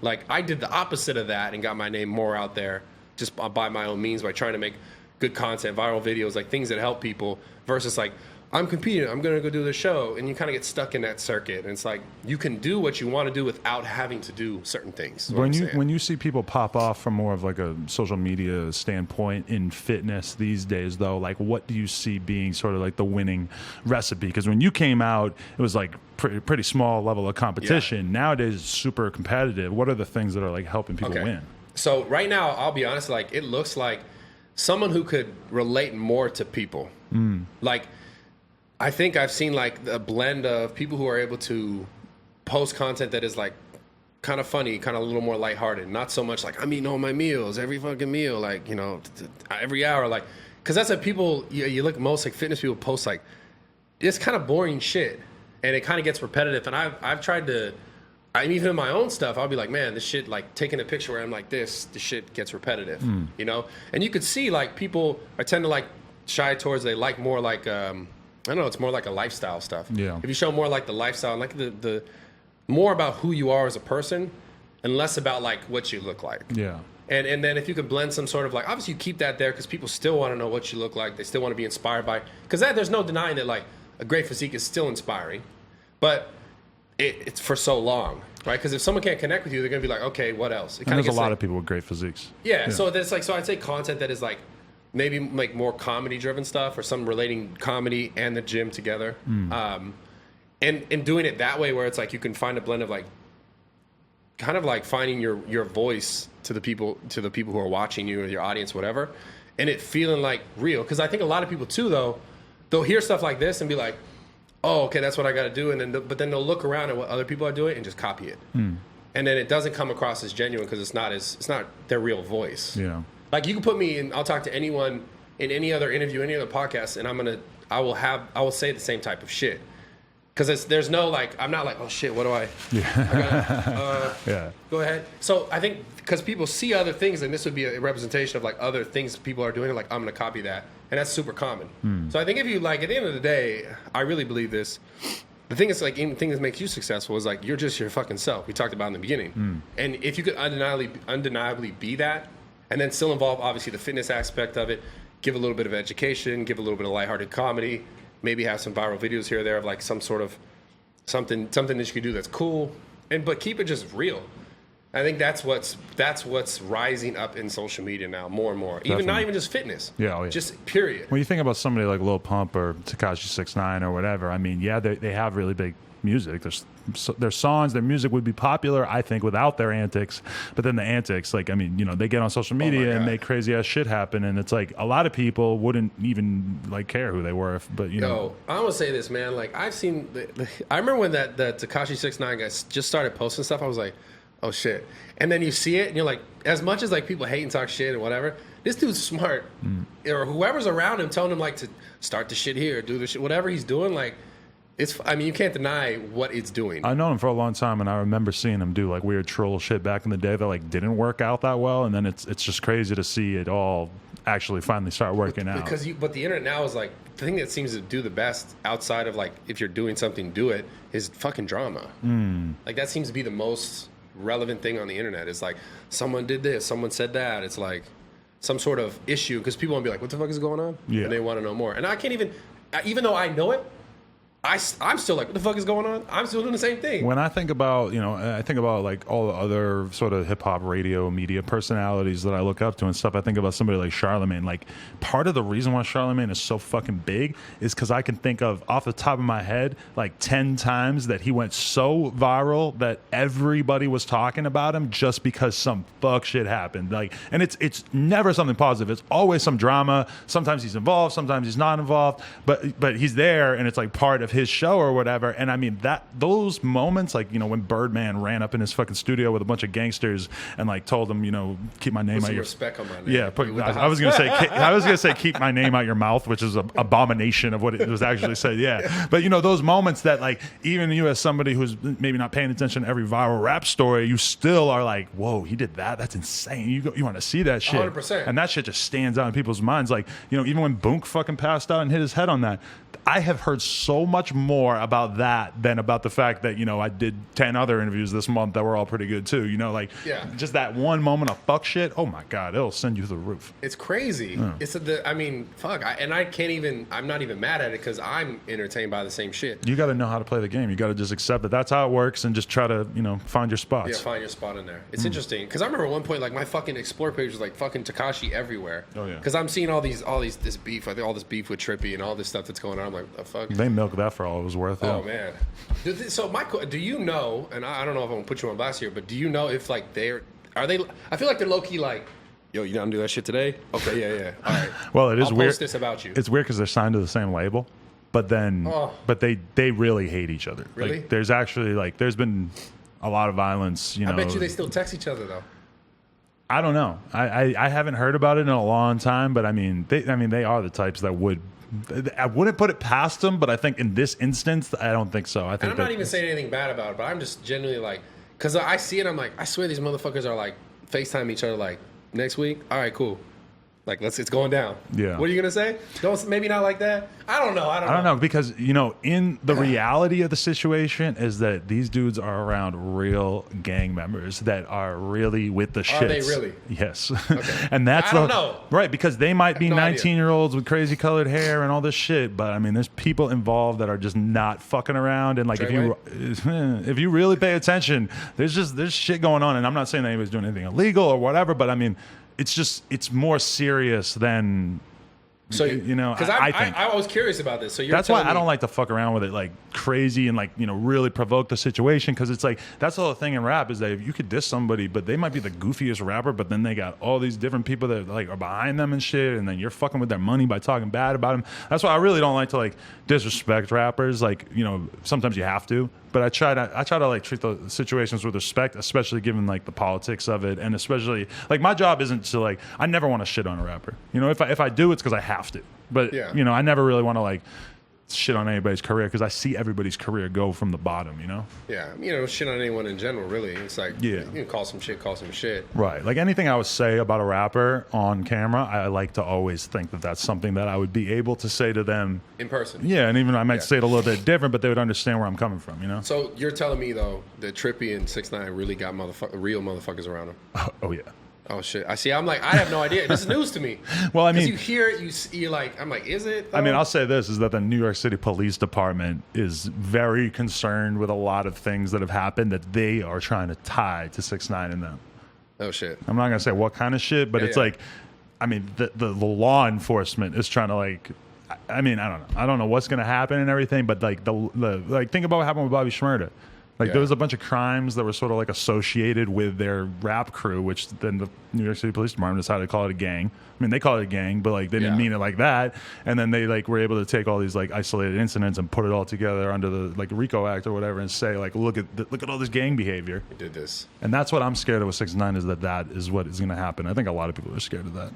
Like, I did the opposite of that and got my name more out there just by my own means, by trying to make good content, viral videos, like things that help people, versus like, I'm competing, I'm going to go do the show. And you kind of get stuck in that circuit. And it's like, you can do what you want to do without having to do certain things. When you see people pop off from more of like a social media standpoint in fitness these days, though, like what do you see being sort of like the winning recipe? Because when you came out, it was like pretty small level of competition. Yeah. Nowadays, it's super competitive. What are the things that are like helping people win? So right now, I'll be honest, like it looks like someone who could relate more to people. Like, I think I've seen like a blend of people who are able to post content that is like kind of funny, kind of a little more lighthearted, not so much like I'm eating all my meals, every fucking meal, like, every hour, like, because that's what people, you look, most like fitness people post, like, it's kind of boring shit, and it kind of gets repetitive. And I've tried to, even in my own stuff, I'll be like, man, this shit, like taking a picture where I'm like this shit gets repetitive, and you could see like people tend to like shy towards, they like more like, I don't know, it's more like a lifestyle stuff. Yeah. If you show more like the lifestyle, like the more about who you are as a person and less about like what you look like. Yeah. And then if you could blend some sort of like, obviously you keep that there because people still want to know what you look like. They still want to be inspired by, because there's no denying that like a great physique is still inspiring, but it's for so long, right? Because if someone can't connect with you, they're going to be like, okay, what else? And there's a lot of people with great physiques. Yeah. So there's like, so I'd say content that is like, maybe like more comedy driven stuff, or some relating comedy and the gym together. And doing it that way where it's like you can find a blend of like kind of like finding your voice to the people who are watching you or your audience, whatever, and it feeling like real. Because I think a lot of people too, though, they'll hear stuff like this and be like, oh, okay, that's what I got to do, and then but then they'll look around at what other people are doing and just copy it. And then it doesn't come across as genuine because it's not their real voice. Yeah. Like you can put me in, I'll talk to anyone in any other interview, any other podcast, and I will say the same type of shit. Because there's no like, I'm not like, oh shit, what do I? Yeah. Yeah. Go ahead. So I think because people see other things, and this would be a representation of like other things people are doing, like I'm going to copy that, and that's super common. So I think if you like, at the end of the day, I really believe this. The thing is, like, anything that makes you successful is like you're just your fucking self. We talked about in the beginning, and if you could undeniably be that. And then still involve, obviously, the fitness aspect of it. Give a little bit of education. Give a little bit of lighthearted comedy. Maybe have some viral videos here or there of like some sort of something that you could do that's cool. But keep it just real. I think that's what's rising up in social media now, more and more. Even not even just fitness. Yeah, oh, yeah. Just period. When you think about somebody like Lil Pump or Tekashi 6ix9ine or whatever, I mean, yeah, they have really big music. Their songs, their music would be popular, I think, without their antics. But then the antics, like, I mean, you know, they get on social media and make crazy ass shit happen, and it's like a lot of people wouldn't even like care who they were. But you know, I want to say this, man. Like, I've seen. I remember when that Tekashi 6ix9ine guy just started posting stuff. I was like, oh shit. And then you see it and you're like, as much as like people hate and talk shit and whatever, this dude's smart. Or whoever's around him telling him like to start the shit here, do the shit, whatever he's doing, like, I mean, you can't deny what it's doing. I've known him for a long time, and I remember seeing him do like weird troll shit back in the day that like didn't work out that well, and then it's just crazy to see it all actually finally start working out. But the internet now is like, the thing that seems to do the best outside of like, if you're doing something, do it, is fucking drama. Like, that seems to be the most relevant thing on the internet. Is like, someone did this, someone said that. It's like some sort of issue, because people want to be like, what the fuck is going on? Yeah. And they want to know more. And I can't even though I know it, I'm still like, what the fuck is going on? I'm still doing the same thing. When I think about, I think about like all the other sort of hip hop radio media personalities that I look up to and stuff. I think about somebody like Charlemagne. Like, part of the reason why Charlemagne is so fucking big is because I can think of off the top of my head like 10 times that he went so viral that everybody was talking about him just because some fuck shit happened. Like, and it's never something positive. It's always some drama. Sometimes he's involved, sometimes he's not involved, but he's there, and it's like part of his show or whatever. And I mean, those moments, like, when Birdman ran up in his fucking studio with a bunch of gangsters and like told him, keep my name out your respect on my name. Yeah, I was gonna say keep my name out your mouth, which is an abomination of what it was actually said. Yeah, but those moments that like even you as somebody who's maybe not paying attention to every viral rap story, you still are like, whoa, he did that. That's insane. You want to see that shit, 100%. And that shit just stands out in people's minds. Like, even when Boonk fucking passed out and hit his head on that, I have heard so much more about that than about the fact that, I did 10 other interviews this month that were all pretty good too. Just that one moment of fuck shit. Oh my God, it'll send you to the roof. It's crazy. Yeah. I'm not even mad at it because I'm entertained by the same shit. You got to know how to play the game. You got to just accept that that's how it works and just try to, find your spots. Yeah, find your spot in there. It's interesting because I remember at one point, like, my fucking Explore page was like fucking Tekashi everywhere. Oh yeah. Because I'm seeing all this beef. I think all this beef with Trippy and all this stuff that's going on. I'm like, the fuck? They milked that for all it was worth. Oh man. So Michael, do you know? And I don't know if I'm gonna put you on blast here, but do you know if like I feel like they're low key like, yo, you down to do that shit today? Okay, yeah. All right. Well, it is I'll weird. Post this about you. It's weird because they're signed to the same label, but then, but they really hate each other. Really? Like, there's actually there's been a lot of violence. I bet you they still text each other though. I don't know. I haven't heard about it in a long time, but I mean they are the types that would. I wouldn't put it past them, but I think in this instance, I don't think so. I think I'm not even saying anything bad about it, but I'm just genuinely like, because I see it, I'm like, I swear these motherfuckers are like FaceTime each other like, next week? All right, cool. Like, it's going down. Yeah. What are you going to say? Maybe not like that? I don't know because, in the reality of the situation is that these dudes are around real gang members that are really with the shits. Are they really? Yes. Okay. And that's I don't know. Right, because they might be 19-year-olds with crazy colored hair and all this shit, but I mean, there's people involved that are just not fucking around, and like if you really pay attention, there's shit going on, and I'm not saying that anybody's doing anything illegal or whatever, but I mean, it's more serious than because I was curious about this. So that's why I don't like to fuck around with it like crazy and like really provoke the situation, because it's like that's the whole thing in rap is that if you could diss somebody, but they might be the goofiest rapper, but then they got all these different people that like are behind them and shit, and then you're fucking with their money by talking bad about them. That's why I really don't like to like disrespect rappers. Like sometimes you have to. But I try to like treat the situations with respect, especially given like the politics of it, and especially like my job isn't to like I never want to shit on a rapper. If I do, it's because I have to. But I never really want to like shit on anybody's career because I see everybody's career go from the bottom. Yeah, shit on anyone in general. Really, it's like you can call some shit. Right. Like anything I would say about a rapper on camera, I like to always think that that's something that I would be able to say to them in person. Yeah, and even I might say it a little bit different, but they would understand where I'm coming from. So you're telling me though that Trippy and 6ix9ine really got real motherfuckers around them? Oh yeah. Oh shit! I see. I'm like, I have no idea. This is news to me. Well, I mean, you hear it, you're like, I'm like, is it? I mean, I'll say this is that the New York City Police Department is very concerned with a lot of things that have happened that they are trying to tie to 6ix9ine and them. Oh shit! I'm not gonna say what kind of shit, but it's like, I mean, the law enforcement is trying to like. I mean, I don't know. I don't know what's gonna happen and everything, but like the like think about what happened with Bobby Shmurda. Like there was a bunch of crimes that were sort of like associated with their rap crew, which then the New York City Police Department decided to call it a gang. I mean, they call it a gang, but like they didn't mean it like that. And then they like were able to take all these like isolated incidents and put it all together under the like RICO Act or whatever, and say like, look at all this gang behavior. He did this, and that's what I'm scared of with 6ix9ine is that is what is going to happen. I think a lot of people are scared of that.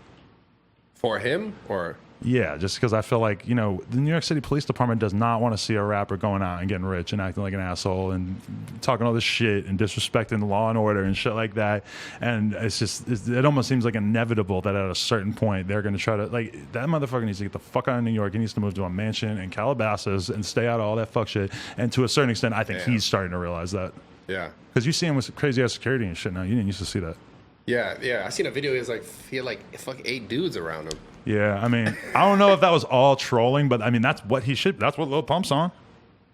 For him or. Yeah, just because I feel like, the New York City Police Department does not want to see a rapper going out and getting rich and acting like an asshole and talking all this shit and disrespecting the law and order and shit like that. And it's just, it almost seems like inevitable that at a certain point they're going to try to, like, that motherfucker needs to get the fuck out of New York. He needs to move to a mansion in Calabasas and stay out of all that fuck shit. And to a certain extent, I think he's starting to realize that. Yeah. Because you see him with crazy ass security and shit now. You didn't used to see that. Yeah. I seen a video. He had like 8 dudes around him. Yeah, I mean, I don't know if that was all trolling, but I mean, that's what that's what Lil Pump's on.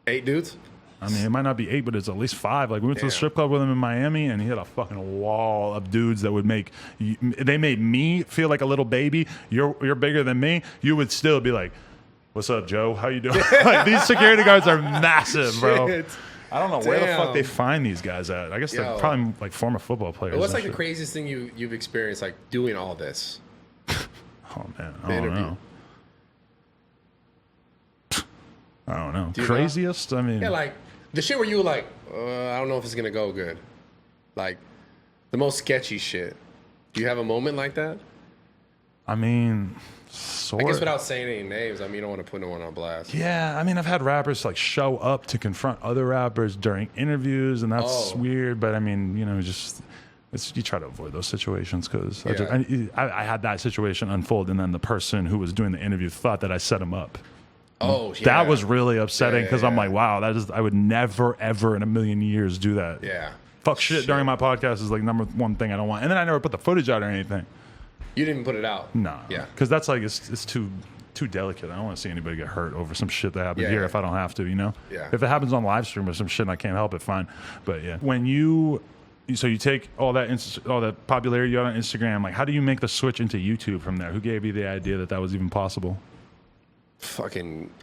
8 dudes? I mean, it might not be 8, but it's at least 5. Like, we went to the strip club with him in Miami, and he had a fucking wall of dudes that would they made me feel like a little baby. You're bigger than me. You would still be like, what's up, Joe? How you doing? Like, these security guards are massive, bro. Shit. I don't know where the fuck they find these guys at. I guess they're probably like former football players. What's like the craziest thing you've experienced, like doing all this? Oh man, I don't know. Craziest? Know? I mean, yeah, like the shit where you were like, I don't know if it's gonna go good. Like the most sketchy shit. Do you have a moment like that? I mean, I guess without saying any names, I mean, you don't want to put no one on blast. Yeah, I mean, I've had rappers like show up to confront other rappers during interviews, and that's weird. But I mean, you try to avoid those situations because I had that situation unfold, and then the person who was doing the interview thought that I set him up. Oh, yeah. That was really upsetting because I'm like, wow, I would never, ever in a million years do that. Yeah. Fuck shit during my podcast is like number one thing I don't want. And then I never put the footage out or anything. You didn't put it out? No. Yeah. Because that's like, it's too delicate. I don't want to see anybody get hurt over some shit that happened here if I don't have to, Yeah. If it happens on live stream or some shit and I can't help it, fine. But yeah. When you take all that popularity you got on Instagram, like how do you make the switch into YouTube from there? Who gave you the idea that was even possible?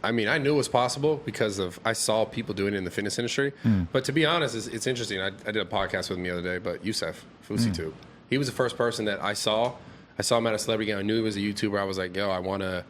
I mean, I knew it was possible because I saw people doing it in the fitness industry. But to be honest, it's interesting. I did a podcast with him the other day, but Youssef, Fouseycon, he was the first person that I saw. I saw him at a celebrity game. I knew he was a YouTuber. I was like, yo, I want to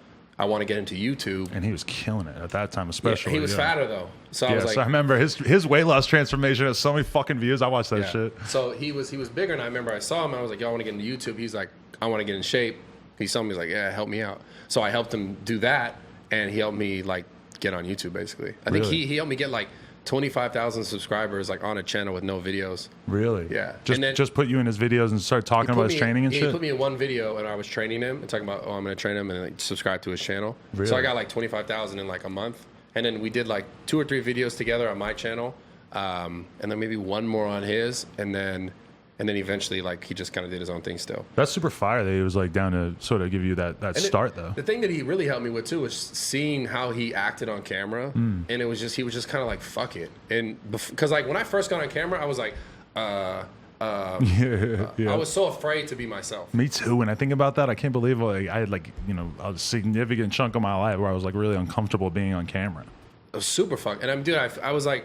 get into YouTube. And he was killing it at that time, especially. Yeah, he was fatter though. So I was like, I remember his weight loss transformation has so many fucking views. I watched that shit. So he was bigger, and I remember I saw him. And I was like, yo, I want to get into YouTube. He's like, I want to get in shape. He saw me. He's like, yeah, help me out. So I helped him do that. And he helped me like get on YouTube basically. I think he helped me get like 25,000 subscribers like on a channel with no videos. Really? Yeah. Just put you in his videos and start talking about his training and shit? He put me in one video and I was training him and talking about, I'm going to train him and like, subscribe to his channel. Really? So I got like 25,000 in like a month. And then we did like 2 or 3 videos together on my channel. And then maybe one more on his. And then eventually, like, he just kind of did his own thing still. That's super fire that he was, like, down to sort of give you that start, though. The thing that he really helped me with, too, was seeing how he acted on camera. And he was just kind of like, fuck it. And because, like, when I first got on camera, I was like, I was so afraid to be myself. Me too. When I think about that, I can't believe like, I had, like, a significant chunk of my life where I was, like, really uncomfortable being on camera. It was super fuck. And I was like...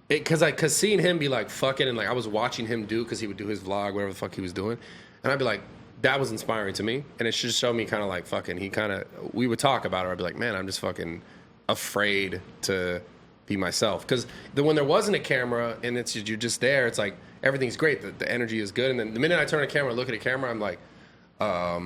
Because seeing him be like fucking and like I was watching him do because he would do his vlog whatever the fuck he was doing, and I'd be like, that was inspiring to me, and it just showed me kind of like fucking we would talk about it. I'd be like, man, I'm just fucking afraid to be myself because when there wasn't a camera and you're just there, it's like everything's great, the energy is good, and then the minute I turn the camera and look at the camera, I'm like, what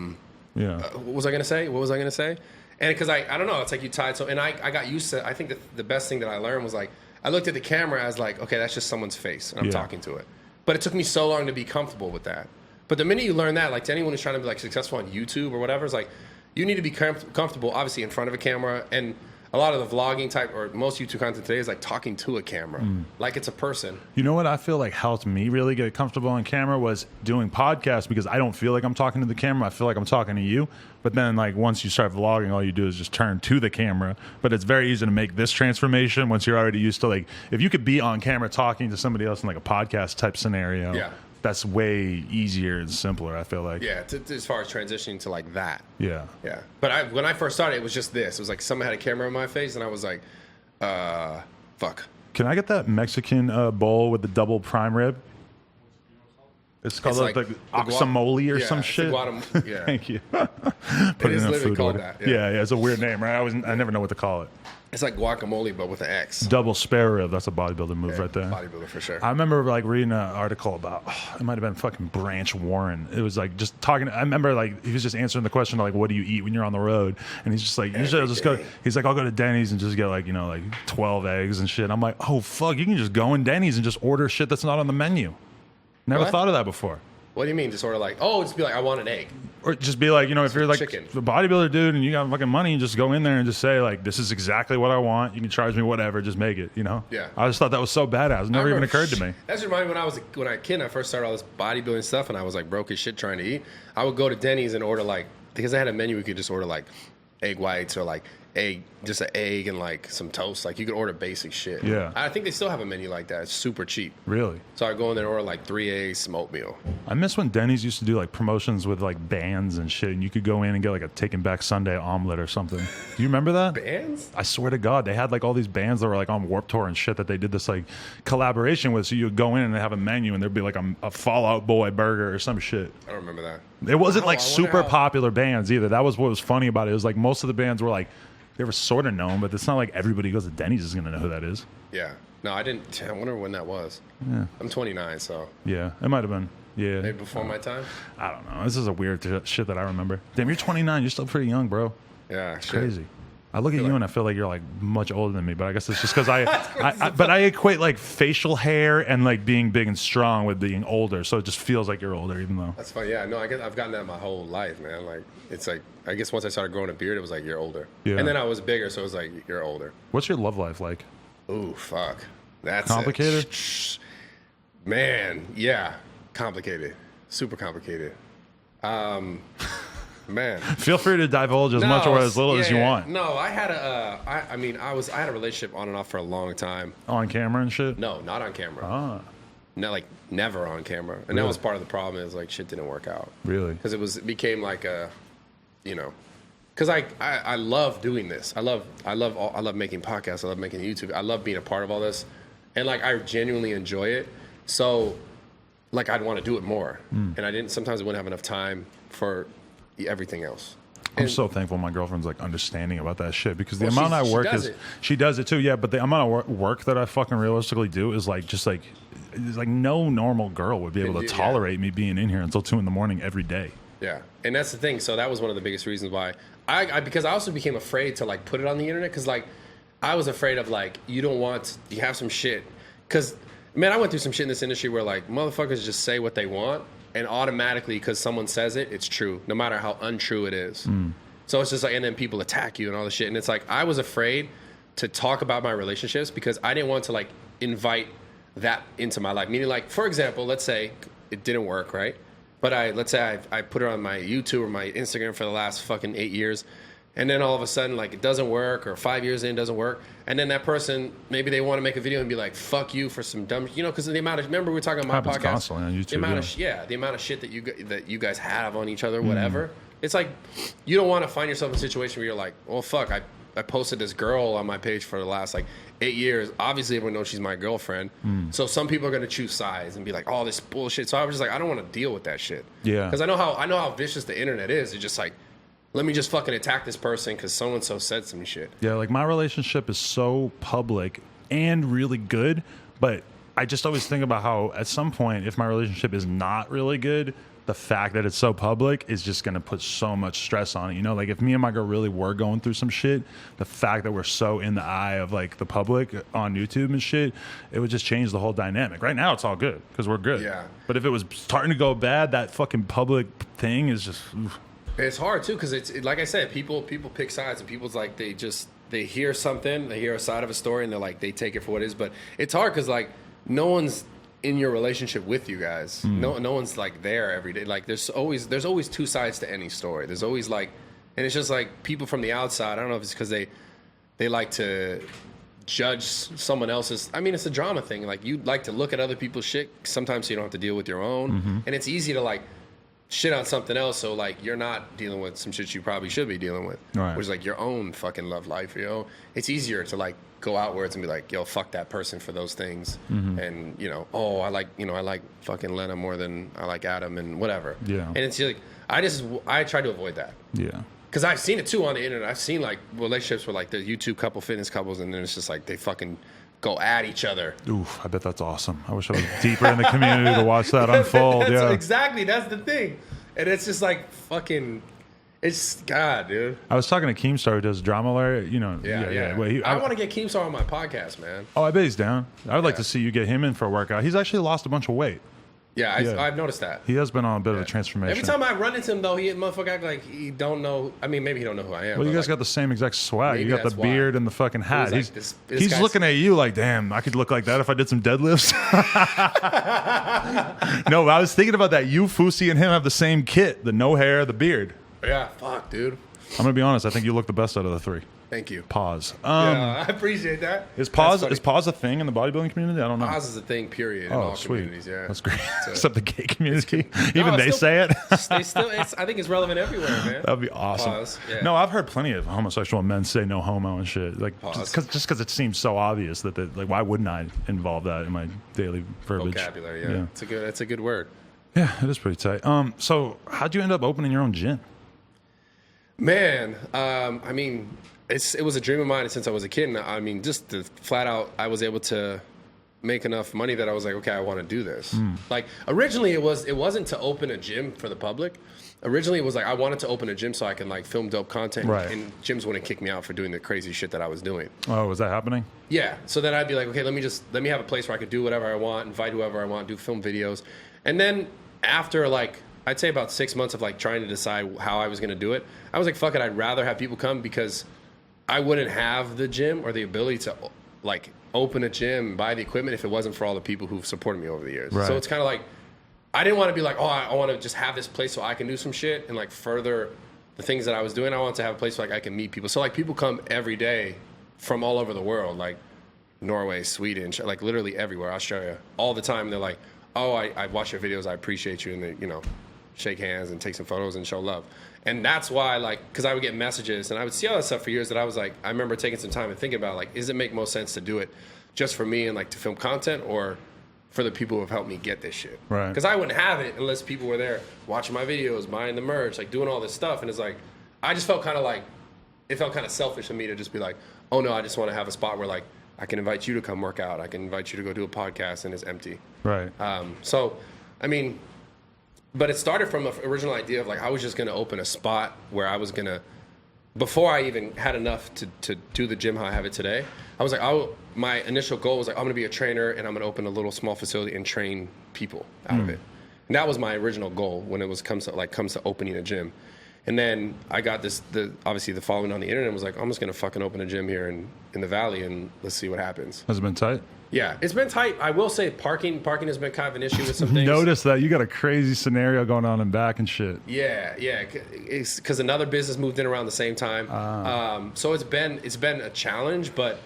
was I gonna say? And because I don't know, it's like you tied and I got used to. I think that the best thing that I learned was like. I looked at the camera as like, okay, that's just someone's face, and I'm talking to it. But it took me so long to be comfortable with that. But the minute you learn that, like to anyone who's trying to be like successful on YouTube or whatever, it's like you need to be comfortable, obviously, in front of a camera. And a lot of the vlogging type or most YouTube content today is like talking to a camera, like it's a person. You know what I feel like helped me really get comfortable on camera was doing podcasts, because I don't feel like I'm talking to the camera. I feel like I'm talking to you. But then like once you start vlogging, all you do is just turn to the camera. But it's very easy to make this transformation once you're already used to, like, if you could be on camera talking to somebody else in like a podcast type scenario. Yeah. That's way easier and simpler, I feel like. Yeah, as far as transitioning to like that. Yeah. Yeah. But when I first started, it was just this. It was like someone had a camera in my face, and I was like, fuck. Can I get that Mexican bowl with the double prime rib? It's called like oxamole or some shit. Yeah. Thank you. It is literally called that. Yeah, it's a weird name, right? I never know what to call it. It's like guacamole, but with an X. Double spare rib. That's a bodybuilder move right there. Bodybuilder for sure. I remember like reading an article about, it might have been fucking Branch Warren. It was like just talking. I remember like he was just answering the question like, what do you eat when you're on the road? And he's just like, usually I'll just go. He's like, I'll go to Denny's and just get like, like 12 eggs and shit. I'm like, oh fuck, you can just go in Denny's and just order shit that's not on the menu. Never thought of that before. What do you mean? Just sort of like, just be like, I want an egg. Or just be like, if you're like chicken. a bodybuilder dude and you got fucking money, you just go in there and just say like, this is exactly what I want. You can charge me whatever, just make it, Yeah. I just thought that was so badass. It never even occurred to me. That's reminded me when I was a kid and I first started all this bodybuilding stuff and I was like broke as shit trying to eat. I would go to Denny's and order like, because I had a menu, we could just order like egg whites or like just an egg and like some toast. Like you could order basic shit. Yeah. I think they still have a menu like that. It's super cheap. Really? So I go in there and order like 3 eggs, some oatmeal. I miss when Denny's used to do like promotions with like bands and shit, and you could go in and get like a Taking Back Sunday omelet or something. Do you remember that? Bands? I swear to God, they had like all these bands that were like on Warped Tour and shit that they did this like collaboration with. So you would go in and they have a menu and there'd be like a Fallout Boy burger or some shit. I don't remember that. It wasn't like super popular bands either. That was what was funny about it. It was like most of the bands were like, they were sort of known, but it's not like everybody who goes to Denny's is going to know who that is. Yeah. No, I didn't. I wonder when that was. Yeah. I'm 29, so. Yeah, it might have been. Yeah. Maybe before my time? I don't know. This is a weird shit that I remember. Damn, you're 29. You're still pretty young, bro. Yeah, it's crazy. I look at you and I feel like you're like much older than me, but I guess it's just because I equate like facial hair and like being big and strong with being older, so it just feels like you're older, even though. That's funny. Yeah, no, I've gotten that my whole life, man. Like it's like I guess once I started growing a beard, it was like you're older. Yeah. And then I was bigger, so it was like you're older. What's your love life like? Ooh, fuck. That's complicated. Man, yeah, complicated, super complicated. Man, feel free to divulge as much or as little as you want. No, I had I had a relationship on and off for a long time. On camera and shit? No, not on camera. Ah. No, like never on camera, and that was part of the problem. Is like shit didn't work out. Really? Because it became like a, because I love doing this. I love making podcasts. I love making YouTube. I love being a part of all this, and like I genuinely enjoy it. So, like I'd want to do it more, and sometimes I wouldn't have enough time for everything else. I'm so thankful my girlfriend's like understanding about that shit, because the amount I work she does it too, yeah, but the amount of work that I fucking realistically do is like just like it's like no normal girl would be able to tolerate me being in here until 2 a.m. every day. Yeah, and that's the thing. So that was one of the biggest reasons why because I also became afraid to like put it on the internet, because like I was afraid of like you have some shit, because man, I went through some shit in this industry where like motherfuckers just say what they want. And automatically, because someone says it, it's true, no matter how untrue it is. So it's just like, and then people attack you and all this shit. And it's like, I was afraid to talk about my relationships because I didn't want to like invite that into my life. Meaning like, for example, let's say it didn't work, right? But let's say I put it on my YouTube or my Instagram for the last fucking 8 years. And then all of a sudden, like, it doesn't work, or 5 years in, it doesn't work. And then that person, maybe they want to make a video and be like, fuck you for some dumb, because the amount of, remember we were talking about my podcast? Constantly on YouTube, the amount of shit that you guys have on each other, whatever. It's like, you don't want to find yourself in a situation where you're like, well, fuck, I posted this girl on my page for the last, like, 8 years. Obviously, everyone knows she's my girlfriend. So some people are going to choose sides and be like, oh, this bullshit. So I was just like, I don't want to deal with that shit. Yeah. Because I know how vicious the internet is. It's just like, let me just fucking attack this person because so-and-so said some shit. Yeah, like my relationship is so public and really good, but I just always think about how at some point, if my relationship is not really good, the fact that it's so public is just going to put so much stress on it. Like if me and my girl really were going through some shit, the fact that we're so in the eye of like the public on YouTube and shit, it would just change the whole dynamic. Right now it's all good because we're good. Yeah. But if it was starting to go bad, that fucking public thing is just... It's hard too because it's like I said, people pick sides and people's like they just they hear something, they hear a side of a story, and they're like, they take it for what it is. But it's hard because like no one's in your relationship with you guys. No one's like there every day. Like there's always two sides to any story. There's always like, and it's just like people from the outside. I don't know if it's because they like to judge someone else's. I mean, it's a drama thing. Like you like to look at other people's shit sometimes so you don't have to deal with your own. And it's easy to like shit on something else, so like you're not dealing with some shit you probably should be dealing with, which is like your own fucking love life. You know, it's easier to like go outwards and be like, yo, fuck that person for those things, and you know, oh, I like fucking Lena more than I like Adam and whatever. Yeah, and it's like I try to avoid that. Yeah. Because I've seen it too on the internet. I've seen like relationships where like the YouTube couple, fitness couples, and then it's just like they fucking go at each other. Oof, I bet that's awesome. I wish I was deeper in the community to watch that unfold. Exactly, that's the thing. And it's just like fucking, it's God, dude. I was talking to Keemstar, who does Drama Lair, you know. Yeah. Well, I want to get Keemstar on my podcast, man. Oh, I bet he's down. I would like to see you get him in for a workout. He's actually lost a bunch of weight. Yeah, I've noticed that. He has been on a bit of a transformation. Every time I run into him, though, he motherfucker act like he don't know. I mean, maybe he don't know who I am. Well, you guys like, got the same exact swag. You got the beard and the fucking hat. Like, he's looking at you like, damn, I could look like that if I did some deadlifts. No, I was thinking about that. You, Fousey, and him have the same kit. The no hair, the beard. Yeah, fuck, dude. I'm going to be honest. I think you look the best out of the three. Thank you. Pause. Yeah, I appreciate that. Is pause a thing in the bodybuilding community? I don't know. Pause is a thing, period. In all communities, yeah. That's great. Except the gay community. Even they say it. They still. I think it's relevant everywhere, man. That'd be awesome. Pause. Yeah. No, I've heard plenty of homosexual men say no homo and shit. Like just because it seems so obvious that like why wouldn't I involve that in my daily verbiage? Vocabulary. Yeah. It's a good word. Yeah, it is pretty tight. So how'd you end up opening your own gym? Man, I mean. It was a dream of mine since I was a kid. And I mean, just flat out, I was able to make enough money that I was like, okay, I want to do this. Like originally it wasn't to open a gym for the public. Originally it was like, I wanted to open a gym so I can like film dope content and gyms wouldn't kick me out for doing the crazy shit that I was doing. Oh, was that happening? Yeah. So then I'd be like, okay, let me have a place where I could do whatever I want, invite whoever I want, do film videos. And then after like, I'd say about 6 months of like trying to decide how I was going to do it, I was like, fuck it. I'd rather have people come because I wouldn't have the gym or the ability to like open a gym, buy the equipment if it wasn't for all the people who've supported me over the years. Right. So it's kind of like, I didn't want to be like, oh, I want to just have this place so I can do some shit and like further the things that I was doing. I want to have a place where like I can meet people. So like people come every day from all over the world, like Norway, Sweden, like literally everywhere, Australia, all the time. They're like, oh, I watch your videos. I appreciate you. And they, you know, shake hands and take some photos and show love. And that's why, like, because I would get messages and I would see all that stuff for years that I was like, I remember taking some time and thinking about, like, does it make most sense to do it just for me and, like, to film content or for the people who have helped me get this shit? Right. Because I wouldn't have it unless people were there watching my videos, buying the merch, like, doing all this stuff. And it's like, I just felt kind of like, it felt kind of selfish of me to just be like, oh, no, I just want to have a spot where, like, I can invite you to come work out. I can invite you to go do a podcast and it's empty. Right. So, I mean... But it started from an original idea of like I was just going to open a spot where I was going to, before I even had enough to do the gym how I have it today, I was like, my initial goal was like, I'm going to be a trainer and I'm going to open a little small facility and train people out of it. And that was my original goal when it comes to opening a gym. And then I got obviously the following on the internet was like, I'm just going to fucking open a gym here in the Valley and let's see what happens. Has it been tight? Yeah, it's been tight. I will say parking has been kind of an issue with some things. Notice that you got a crazy scenario going on in back and shit. Yeah. It's because another business moved in around the same time. So it's been a challenge, but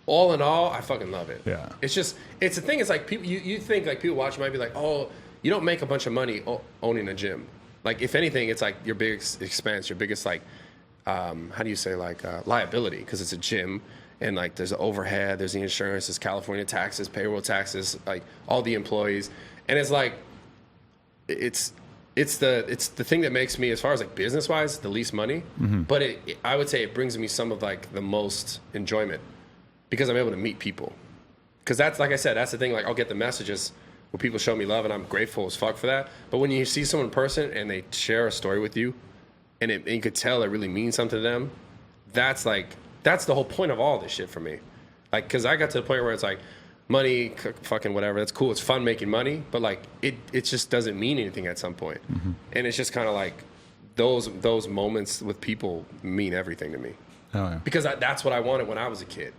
all in all, I fucking love it. Yeah. It's the thing. It's like people. You think like people watching might be like, oh, you don't make a bunch of money owning a gym. Like if anything, it's like your biggest expense, your biggest like, how do you say like liability because it's a gym. And like there's the overhead, there's the insurance, there's California taxes, payroll taxes, like all the employees, and it's like it's the thing that makes me, as far as like business wise, the least money. But I would say it brings me some of like the most enjoyment because I'm able to meet people. Because that's like I said, that's the thing. Like I'll get the messages where people show me love, and I'm grateful as fuck for that. But when you see someone in person and they share a story with you, and you could tell it really means something to them, that's the whole point of all this shit for me. Like, because I got to the point where it's like, money, fucking whatever, that's cool. It's fun making money, but like, it just doesn't mean anything at some point. And it's just kind of like, those moments with people mean everything to me. Oh, yeah. Because that's what I wanted when I was a kid.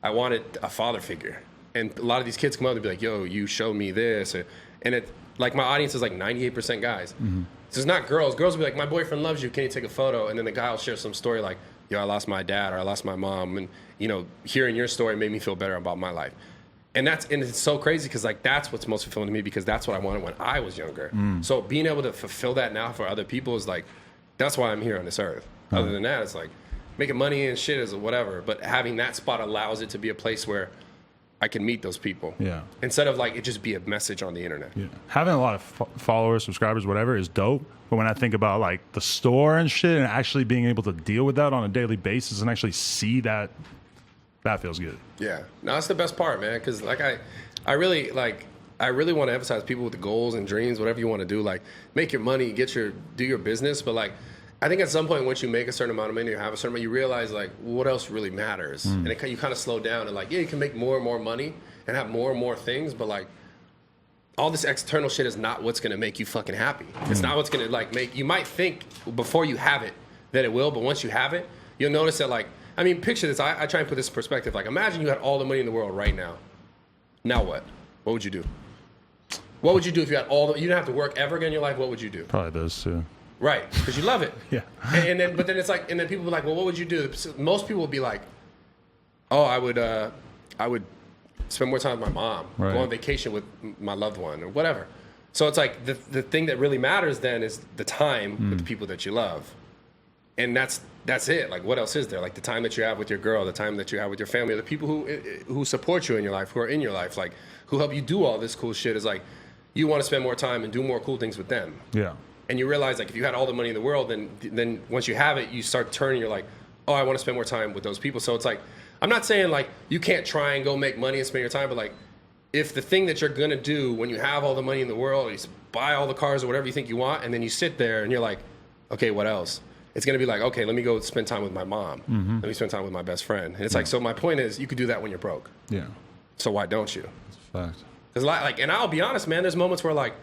I wanted a father figure. And a lot of these kids come out and be like, yo, you showed me this. And it, like, my audience is like 98% guys. Mm-hmm. So it's not girls. Girls will be like, my boyfriend loves you. Can you take a photo? And then the guy will share some story like, yo, I lost my dad or I lost my mom. And, you know, hearing your story made me feel better about my life. And it's so crazy because, like, that's what's most fulfilling to me because that's what I wanted when I was younger. So being able to fulfill that now for other people is like, that's why I'm here on this earth. Other than that, it's like making money and shit is whatever. But having that spot allows it to be a place where I can meet those people. Yeah. Instead of like it just be a message on the internet. Yeah. Having a lot of followers, subscribers, whatever is dope. But when I think about like the store and shit and actually being able to deal with that on a daily basis and actually see that, that feels good. Yeah. No, that's the best part, man. Because like I really want to emphasize people with the goals and dreams, whatever you want to do. Like make your money, do your business. But like I think at some point once you make a certain amount of money or have a certain amount, you realize like what else really matters. And you kind of slow down and like, yeah, you can make more and more money and have more and more things. But like all this external shit is not what's going to make you fucking happy. It's not what's going to like make, you might think before you have it that it will, but once you have it, you'll notice that like, I mean, picture this. I try and put this in perspective. Like imagine you had all the money in the world right now. Now what? What would you do? What would you do if you had you didn't have to work ever again in your life? What would you do? Probably those two. Right, because you love it. Yeah. And then it's like, and then people be like, well, what would you do? Most people would be like, oh, I would spend more time with my mom, right. go on vacation with my loved one, or whatever. So it's like the thing that really matters then is the time with the people that you love, and that's it. Like, what else is there? Like the time that you have with your girl, the time that you have with your family, the people who support you in your life, who are in your life, like who help you do all this cool shit. Is like you want to spend more time and do more cool things with them. Yeah. And you realize, like, if you had all the money in the world, then once you have it, you start turning. You're like, oh, I want to spend more time with those people. So it's like, I'm not saying like you can't try and go make money and spend your time, but like, if the thing that you're gonna do when you have all the money in the world, is buy all the cars or whatever you think you want, and then you sit there and you're like, okay, what else? It's gonna be like, okay, let me go spend time with my mom. Let me spend time with my best friend. And it's like, so my point is, you could do that when you're broke. Yeah. So why don't you? That's a fact. Because like, and I'll be honest, man. There's moments where like,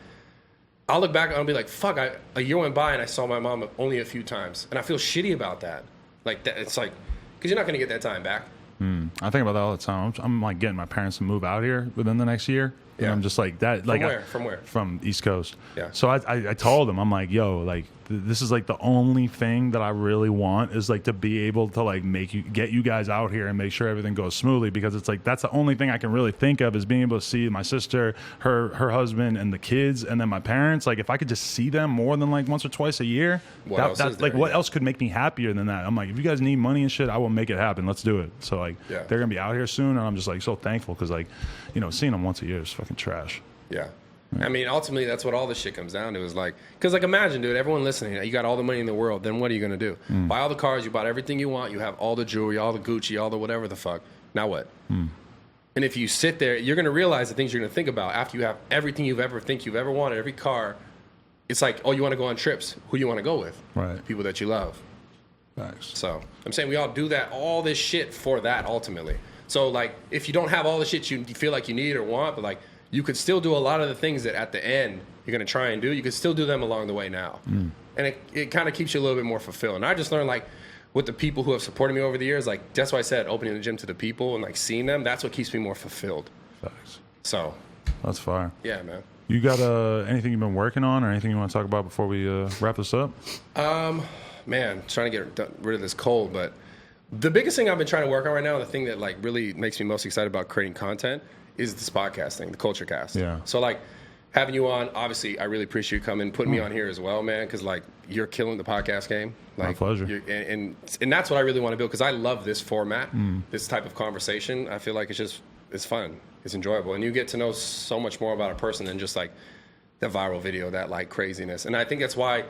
I'll look back and I'll be like, fuck, a year went by and I saw my mom only a few times. And I feel shitty about that. Like, that, it's like, because you're not going to get that time back. I think about that all the time. I'm like getting my parents to move out here within the next year. And Yeah. I'm just like that. Like From where? From East Coast. Yeah. So I told them, I'm like, yo, like this is like the only thing that I really want is like to be able to like get you guys out here and make sure everything goes smoothly, because it's like that's the only thing I can really think of is being able to see my sister, her husband, and the kids, and then my parents. Like if I could just see them more than like once or twice a year, What else is there? what else could make me happier than that? I'm like, if you guys need money and shit, I will make it happen. Let's do it. So like Yeah. they're gonna be out here soon, and I'm just like so thankful because like seeing them once a year is fucking trash. Yeah. I mean, ultimately, that's what all this shit comes down to is like, because like imagine, dude, everyone listening, you got all the money in the world, then what are you going to do? Buy all the cars, you bought everything you want, you have all the jewelry, all the Gucci, all the whatever the fuck. Now what? And if you sit there, you're going to realize the things you're going to think about after you have everything you've ever wanted, every car. It's like, oh, you want to go on trips. Who you want to go with? Right. People that you love. Thanks. So I'm saying we all do that, all this shit for that ultimately. So like, if you don't have all the shit you feel like you need or want, but like, you could still do a lot of the things that at the end you're going to try and do. You could still do them along the way now. And it kind of keeps you a little bit more fulfilled. And I just learned like with the people who have supported me over the years, like that's why I said opening the gym to the people and like seeing them, that's what keeps me more fulfilled. Thanks. So That's fire. yeah, man. You got anything you've been working on or anything you want to talk about before we wrap this up? Man, trying to get rid of this cold, but the biggest thing I've been trying to work on right now, the thing that like really makes me most excited about creating content is this podcast thing, the Culture Cast. Yeah. So like having you on, obviously I really appreciate you coming, putting me on here as well, man, because like you're killing the podcast game. Like, my pleasure. And that's what I really want to build, because I love this format, this type of conversation. I feel like it's fun, it's enjoyable, and you get to know so much more about a person than just like the viral video, that like craziness. And I think that's why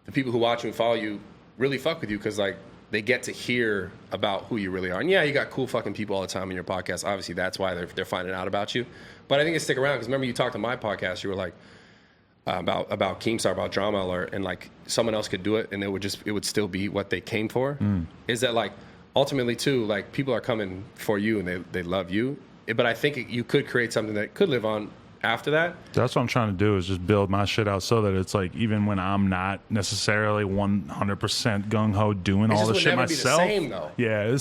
the people who watch you and follow you really fuck with you, because like they get to hear about who you really are. And yeah, you got cool fucking people all the time in your podcast. Obviously, that's why they're finding out about you. But I think it stick around, because remember you talked on my podcast, you were like about Keemstar, about Drama Alert, and like someone else could do it and it would still be what they came for. Is that like ultimately too, like people are coming for you and they love you. But I think you could create something that could live on after that. That's what I'm trying to do, is just build my shit out so that it's like, even when I'm not necessarily 100% gung ho doing all the shit myself. Be the same, though. Yeah,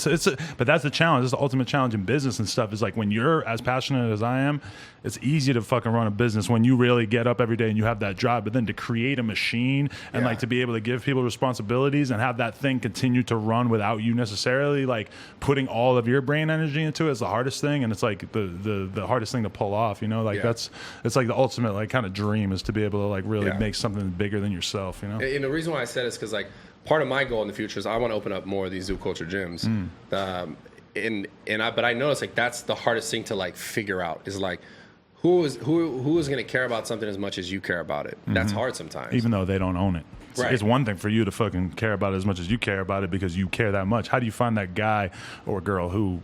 but that's the challenge. It's the ultimate challenge in business and stuff. Is like, when you're as passionate as I am, it's easy to fucking run a business when you really get up every day and you have that drive. But then to create a machine and like to be able to give people responsibilities and have that thing continue to run without you necessarily like putting all of your brain energy into it is the hardest thing. And it's like the hardest thing to pull off. You know, like it's like the ultimate like kind of dream, is to be able to like really make something bigger than yourself. You know, and the reason why I said it is because like part of my goal in the future is I want to open up more of these Zoo Culture gyms. But I noticed like that's the hardest thing to like figure out, is like who is going to care about something as much as you care about it. That's hard sometimes, even though they don't own it. It's one thing for you to fucking care about it as much as you care about it because you care that much. How do you find that guy or girl who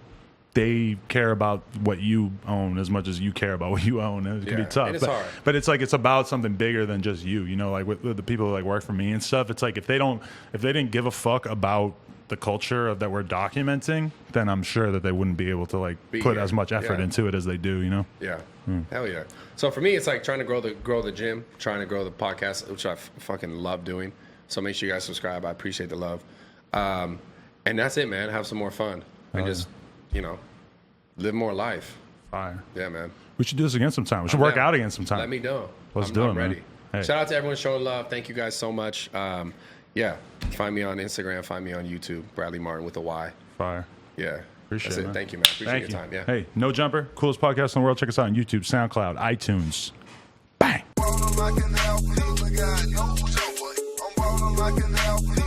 they care about what you own as much as you care about what you own? It can be tough. And it's hard. But it's like, it's about something bigger than just you. You know, like with the people who like work for me and stuff, it's like if they didn't give a fuck about the culture that we're documenting, then I'm sure that they wouldn't be able to like put as much effort into it as they do, you know? Yeah. Hell yeah. So for me, it's like trying to grow the gym, trying to grow the podcast, which I fucking love doing. So make sure you guys subscribe. I appreciate the love. And that's it, man. Have some more fun. And just, you know, live more life. Fire. Yeah, man. We should do this again sometime. We should work out again sometime. Let me know. Let's do it, I'm ready. man. Hey. Shout out to everyone showing love. Thank you guys so much. Yeah. Find me on Instagram. Find me on YouTube. Bradley Martyn with a Y. Fire. Yeah. Appreciate That's it, it. man. Thank you, man. Appreciate your time. Yeah. Hey, No Jumper, coolest podcast in the world. Check us out on YouTube, SoundCloud, iTunes. Bang. I'm rolling like an alpha.